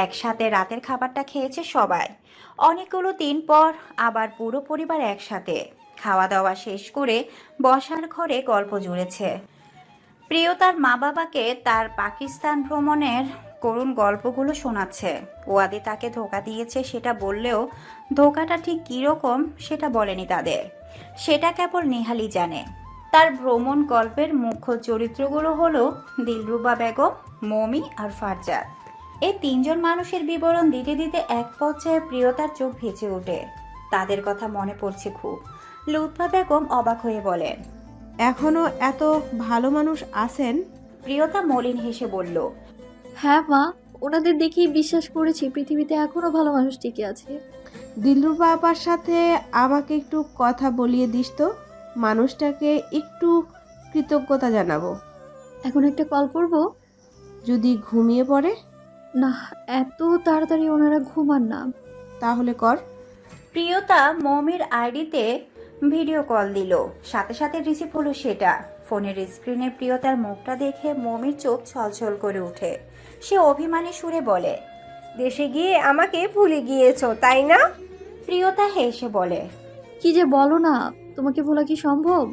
একসাথে রাতের খাবারটা খেয়েছে সবাই, অনেকগুলো দিন পর আবার পুরো পরিবার একসাথে খাওয়া দাওয়া শেষ করে বসার ঘরে গল্প জুড়েছে। প্রিয়তার মা বাবাকে তার পাকিস্তান ভ্রমণের করুণ গল্পগুলো শোনাচ্ছে। ওয়াদি তাকে ধোঁকা দিয়েছে সেটা বললেও ধোঁকাটা ঠিক কীরকম সেটা বলেনি তাদের, সেটা কেবল নেহালি জানে। তার ভ্রমণ গল্পের মুখ্য চরিত্রগুলো হলো দিলরুবা বেগম, মমি আর ফারজাদ। এই তিনজন মানুষের বিবরণ দিতে দিতে এক পর্যায়ে প্রিয়তার চোখ ভেসে ওঠে। তাদের কথা মনে পড়ছে খুব। লুৎফা বেগম অবাক হয়ে বলেন, এখনো এত ভালো মানুষ আছেন? প্রিয়তা মলিন হেসে বলল, হ্যাঁ মা, ওনাদের দেখেই বিশ্বাস করেছি পৃথিবীতে এখনো ভালো মানুষ টিকে আছে। দিলরুবা আপার সাথে আমাকে একটু কথা বলিয়ে দিস তো, মানুষটাকে একটু কৃতজ্ঞতা জানাবো। এখন একটা কল করব? যদি ঘুমিয়ে পড়ে? না, এত তাড়াতাড়ি ওনারা ঘুমান না। তাহলে কর। প্রিয়তা মমির আইডিতে ভিডিও কল দিল, সাথে সাথে রিসিভ হলো সেটা। ফোনের স্ক্রিনে প্রিয়তার মুখটা দেখে মমির চোখ ছলছল করে ওঠে। সে অভিমানী সুরে বলে, দেশে গিয়ে আমাকে ভুলে গিয়েছো তাই না? প্রিয়তা হেসে বলে, কি যে বলো না, তোমাকে ভোলা কি সম্ভব?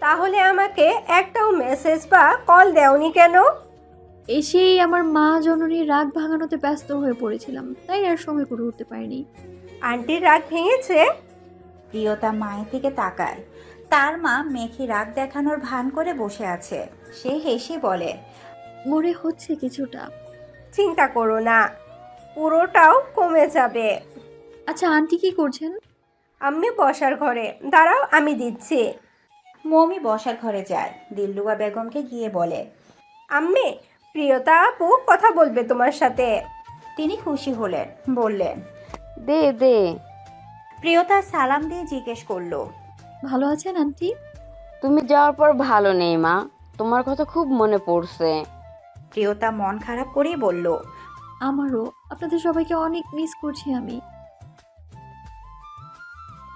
তাহলে আমাকে একটাও মেসেজ বা কল দেওনি কেন? এসেই আমার মা জননীর রাগ ভাঙানোতে ব্যস্ত হয়ে পড়েছিলাম, তাই আর সময় করে উঠতে পারিনি। আন্টির রাগ ভেঙেছে? প্রিয়তা মায়ের দিকে তাকায়। তার মা মেখি রাগ দেখানোর ভান করে বসে আছে। সে হেসে বলে, মনে হচ্ছে কিছুটা। চিন্তা করো না, পুরোটাও কমে যাবে। আচ্ছা, আন্টি কি করছেন? আমি বসার ঘরে, দাঁড়াও আমি দিচ্ছি। মমি বসার ঘরে যায়। দিলরুবা বেগমকে গিয়ে বলে, আম্মি, প্রিয়তা আপু কথা বলবে তোমার সাথে। তিনি খুশি হলেন, বললেন, দে দে। প্রিয়তা সালাম দিয়ে জিজ্ঞেস করলো, ভালো আছেন আন্টি? তুমি যাওয়ার পর ভালো নেই মা, তোমার কথা খুব মনে পড়ছে। প্রিয়তা মন খারাপ করেই বলল, আমারও, আপনাদের সবাইকে অনেক মিস করছি আমি।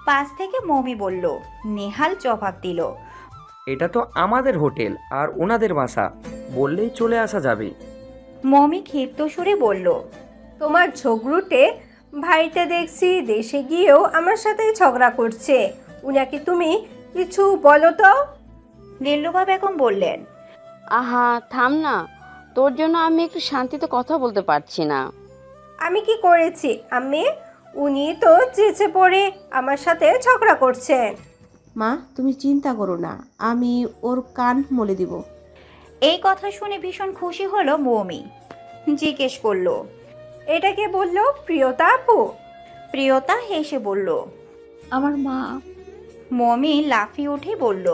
পাশ থেকে মমি বলল। নেহাল জবাব দিল, এটা তো আমাদের হোটেল আর ওনাদের বাসা, বললেই চলে আসা যাবে। মমি ক্ষিপ্ত সুরে বলল, তোমার ঝগড়ুটে ভাইটা দেখছি দেশে গিয়েও আমার সাথে ঝগড়া করছে, উনাকে তুমি কিছু বলো তো। দিলরুবা বেগম বললেন, আহা থাম না, তোর জন্য আমি একটু শান্তিতে কথা বলতে পারছি না। আমি কি করেছি আম্মি? উনি তো চেঁচে পড়ে আমার সাথে ঝগড়া করছেন। মা তুমি চিন্তা করো না, আমি ওর কান মলে দিব। এই কথা শুনে ভীষণ খুশি হলো মমি। জিজ্ঞেস করলো, এটা কে বললো? প্রিয়তা আপু? প্রিয়তা হেসে বলল, আমার মা। মমি লাফিয়ে উঠে বলল,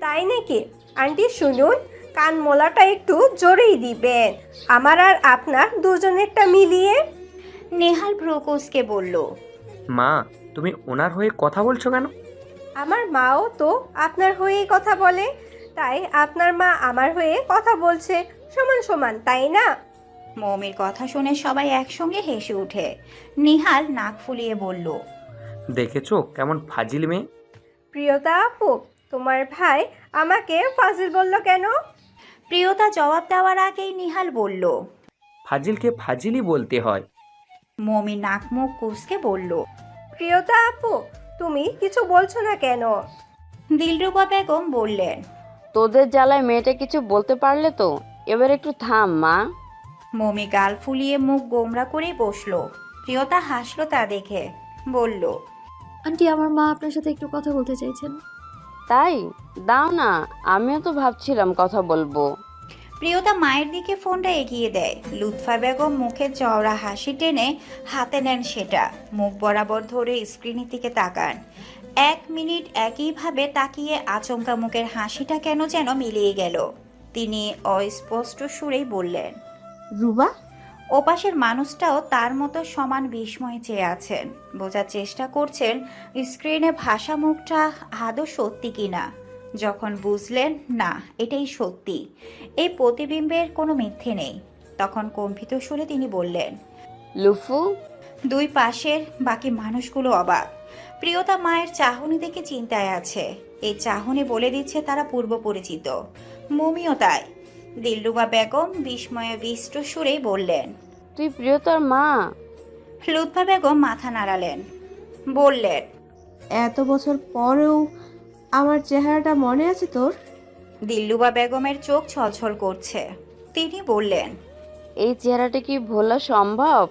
তাই নাকি? আন্টি শুনুন, কান মোলাটা একটু জোরেই দিবেন, আমার আর আপনার দুজনেরটা মিলিয়ে। নেহাল ব্রোকোসকে বলল, মা, তুমি ওনার হয়ে কথা বলছো কেন? আমার মাও তো আপনার হয়েই কথা বলে, তাই আপনার মা আমার হয়ে কথা বলছে, সমান সমান, তাই না? মমির কথা শুনে সবাই একসঙ্গে হেসে ওঠে। নিহাল নাক ফুলিয়ে বলল, দেখেছো কেমন ফাজিল মেয়ে। প্রিয়তা আপু, তোমার ভাই আমাকে ফাজিল বললো কেন? প্রিয়তা জবাব দেওয়ার আগেই নিহাল বলল, ফাজিলকে ফাজিলই বলতে হয়। মমি নাক মুখ কুঁচকে বলল, প্রিয়তা আপু, তুমি কিছু বলছো না কেন? দিলরুবা বেগম বললেন, তোদের জ্বালায় মেয়েটা কিছু বলতে পারলে তো, এবার একটু থাম মা। মমি গাল ফুলিয়ে মুখ গোমরা করে বসলো। প্রিয়তা হাসলো তা দেখে, বলল, আন্টি, আমার মা আপনার সাথে একটু কথা বলতে চাইছেন। তাই দাও না, আমিও তো ভাবছিলাম কথা বলবো। প্রিয়তা মায়ের দিকে ফোনটা এগিয়ে দেয়। লুৎফা বেগম মুখে চওড়া হাসি টেনে হাতে নেন সেটা, মুখ বরাবর ধরে স্ক্রিনের দিকে তাকান। 1 মিনিট একইভাবে তাকিয়ে আচমকা মুখের হাসিটা কেন যেন মিলিয়ে গেল। তিনি অস্পষ্ট সুরেই বললেন, রুবা? ওপাশের মানুষটাও তার মতো সমান বিস্ময়ে চেয়ে আছেন, বোঝার চেষ্টা করছেন স্ক্রিনে ভাষা মুখটা আদৌ সত্যি কিনা। যখন বুঝলেন না এটাই সত্যি, এই প্রতিবিম্বের কোনো মিথ্যে নেই, তখন কম্পিত সুরে তিনি বললেন, লুফু। দুই পাশের বাকি মানুষগুলো অবাক। প্রিয়তা মায়ের চাহনি দেখে চিন্তায় আছে। এই চাহনি বলে দিচ্ছে তারা পূর্ব পরিচিত। মমিও তাই। দিলরুবা বেগম বিস্ময়ে বিষ্ট সুরেই বললেন, তুই প্রিয়তার মা? লুৎফা বেগম মাথা নাড়ালেন, বললেন, এত বছর পরেও আমার চেহারাটা মনে আছে তোর? দিলরুবা বেগমের চোখ ছলছল করছে। তিনি বললেন, এই চেহারাটা কি ভোলা সম্ভব?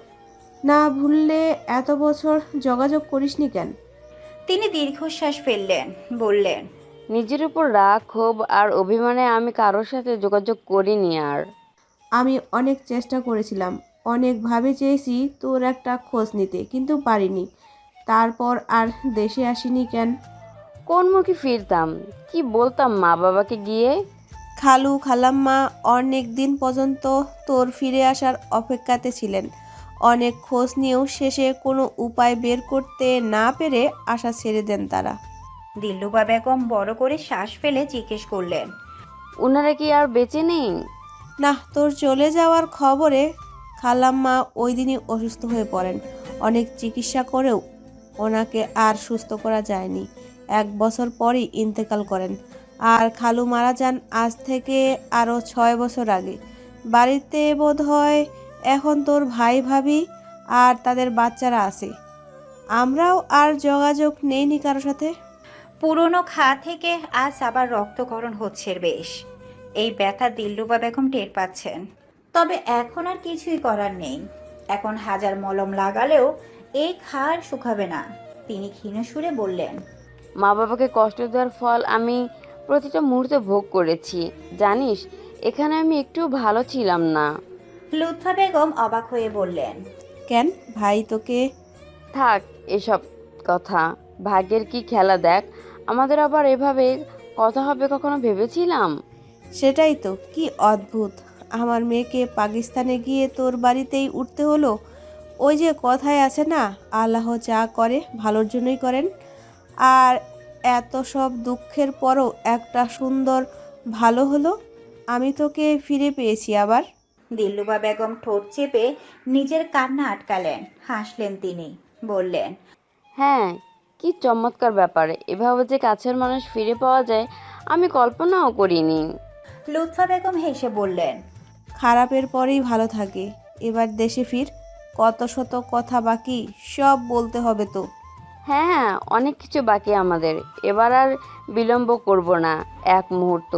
না ভুললে এত বছর যোগাযোগ করিসনি কেন? তিনি দীর্ঘশ্বাস ফেললেন, বললেন, নিজের উপর রাগ, ক্ষোভ আর অভিমানে আমি কারোর সাথে যোগাযোগ করিনি আর। আমি অনেক চেষ্টা করেছিলাম, অনেকভাবে চেয়েছি তোর একটা খোঁজ নিতে, কিন্তু পারিনি। তারপর আর দেশে আসিনি কেন? কোন মুখে ফিরতাম? কি বলতাম মা বাবাকে গিয়ে? খালু খালাম্মা অনেক দিন পর্যন্ত তোর ফিরে আসার অপেক্ষাতে ছিলেন। অনেক খোঁজ নিয়েও শেষে কোনো উপায় বের করতে না পেরে আশা ছেড়ে দেন তারা। দিলরুবা বেগম বড় করে শ্বাস ফেলে জিজ্ঞেস করলেন, ওনারা কি আর বেঁচে নেই? না, তোর চলে যাওয়ার খবরে খালাম্মা ওই দিনই অসুস্থ হয়ে পড়েন। অনেক চিকিৎসা করেও ওনাকে আর সুস্থ করা যায়নি। 1 বছর পরই ইন্তেকাল করেন। আর খালু মারা যান আজ থেকে আরও 6 বছর আগে। বাড়িতে বোধ হয় এখন তোর ভাই ভাবি আর তাদের বাচ্চারা আছে। আমরাও আর যোগাযোগ নেইনি কারোর সাথে। পুরনো খা থেকে আজ আবার রক্তকরণ হচ্ছে বেশ। এই ব্যথা দিলরুবা বেগম টের পাচ্ছেন। তবে এখন আর কিছুই করার নেই। এখন হাজার মলম লাগালেও এই খার শুকাবে না। তিনি ক্ষীণ সুরে বললেন, মা বাবাকে কষ্ট দেওয়ার ফল আমি প্রতিটা মুহূর্তে ভোগ করেছি। জানিস, এখানে আমি একটু ভালো ছিলাম না। লুৎফা বেগম অবাক হয়ে বললেন, কেন ভাই তোকে? থাক এসব কথা, ভাগ্যের কি খেলা দেখ। আমাদের আবার এভাবে কথা হবে কখনো ভেবেছিলাম? সেটাই তো, কি অদ্ভুত। আমার মেয়েকে পাকিস্তানে গিয়ে তোর বাড়িতেই উঠতে হলো। ওই যে কথায় আছে না, আল্লাহ যা করে ভালোর জন্যই করেন। আর এত সব দুঃখের পরও একটা সুন্দর ভালো হলো। আমি তোকে ফিরে পেয়েছি আবার। দিলরুবা বেগম ঠোঁট চেপে নিজের কান্না আটকালেন। হাসলেন তিনি, বললেন, হ্যাঁ, কি চমৎকার ব্যাপার। এভাবে যে কাছের মানুষ ফিরে পাওয়া যায় আমি কল্পনাও করিনি। লুৎফা বেগম হেসে বললেন, খারাপের পরেই ভালো থাকে। এবার দেশে ফির, কত শত কথা বাকি, সব বলতে হবে তো। হ্যাঁ, অনেক কিছু বাকি আমাদের। এবার আর বিলম্ব করব না এক মুহূর্ত।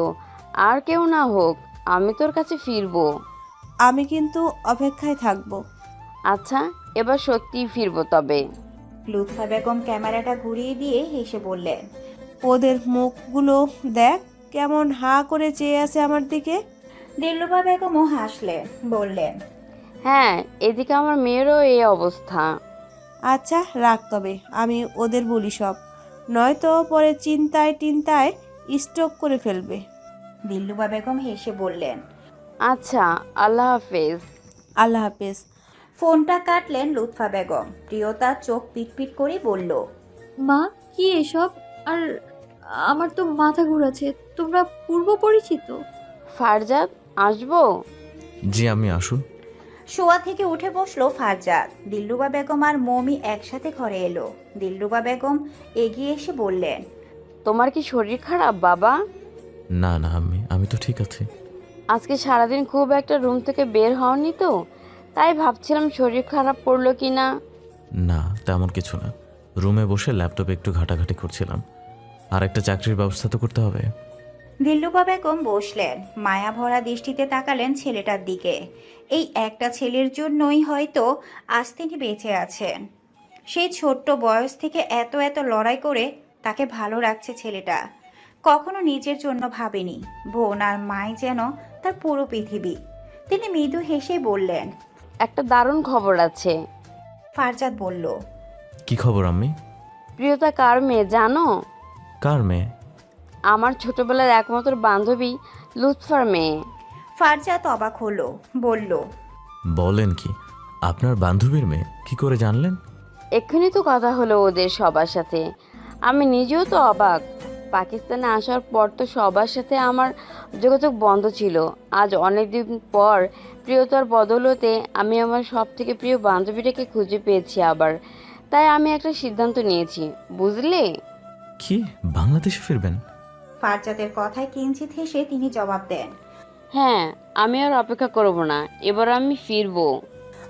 আর কেউ না হোক, আমি তোর কাছে ফিরবো। আমি কিন্তু অপেক্ষায় থাকবো। আচ্ছা, এবার সত্যিই ফিরবো তবে। লুৎফা বেগম ক্যামেরাটা ঘুরিয়ে দিয়ে হেসে বললেন, ওদের মুখগুলো দেখ, কেমন হা করে চেয়ে আছে আমার দিকে। দিলরুবা বেগমও হাসলেন, বললেন, হ্যাঁ, এদিকে আমার মেয়েরও এই অবস্থা। আচ্ছা রাখ, তবে আমি ওদের বলি সব, নয়তো পরে চিন্তায় টিন্তায় স্ট্রোক করে ফেলবে। দিলরুবা বেগম হেসে বললেন, আচ্ছা, আল্লাহ হাফেজ। আল্লাহ হাফেজ। ফোনটা কাটলেন লুৎফা বেগম। প্রিয়তা চোখ পিটপিট করে বলল, মা, কি এসব? আর আমার তো মাথা ঘুরাচ্ছে। তোমরা পূর্ব পরিচিত? ফারজাদ, আসবো? জি, আমি আসুন। শোয়া থেকে উঠে বসলো ফারজাদ। দিলরুবা বেগম আর মমি একসাথে ঘরে এলো। দিলরুবা বেগম এগিয়ে এসে বললেন, তোমার কি শরীর খারাপ বাবা? না না, আমি তো ঠিক আছি। আজকে সারাদিন খুব একটা রুম থেকে বের হওনি তো, তাই ভাবছিলাম শরীর খারাপ করলো কি না। না, তেমন কিছু না। রুমে বসে ল্যাপটপে একটু ঘাটাঘাটি করছিলাম। আর একটা চাকরির ব্যবস্থা তো করতে হবে। দিলরুবা বেগম বসলেন। মায়া ভরা দৃষ্টিতে তাকালেন ছেলেটার দিকে। এই একটা ছেলের জন্যই হয়তো আজ তিনি বেঁচে আছেন। সেই ছোট্ট বয়স থেকে এত এত লড়াই করে তাকে ভালো রাখছে ছেলেটা। কখনো নিজের জন্য ভাবেনি। বোন আর মাই যেন তার পুরো পৃথিবী। তিনি মৃদু হেসে বললেন, একটা দারুণ খবর আছে। ফারজাদ বলল, কি খবর আম্মি? প্রিয়তা কার মেয়ে জানো? কার মেয়ে? আমার ছোটবেলার একমাত্র বান্ধবী লুৎফার মেয়ে। ফারজাদ অবাক হলো, বলল, বলেন কি? আপনার বান্ধবীর মেয়ে? কি করে জানলেন? এক্ষুনি তো কথা হলো ওদের সবার সাথে। আমি নিজেও তো অবাক। পাকিস্তানে আসার পর তো সবার সাথে আমার যোগাযোগ বন্ধ ছিল। আজ অনেক দিন পর প্রিয়তার বদৌলতে আমি আমার সব থেকে প্রিয় বান্ধবীটাকে খুঁজে পেয়েছি আবার। তাই আমি একটা সিদ্ধান্ত নিয়েছি, বুঝলে? কি বাংলাদেশে ফিরবেন? ফারজাদের কথায় কিঞ্চিত হেসে তিনি জবাব দেন। হ্যাঁ, আমি আর অপেক্ষা করব না, এবার আমি ফিরবো।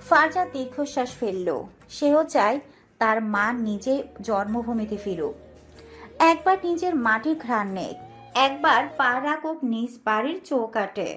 ফারজাদ দীর্ঘশ্বাস ফেলল। সেও চায় তার মা নিজে জন্মভূমিতে ফিরুক, একবার নিজের মাটির ঘ্রাণ নেক, একবার পা রাখুক নিজ বাড়ির চৌকাঠে।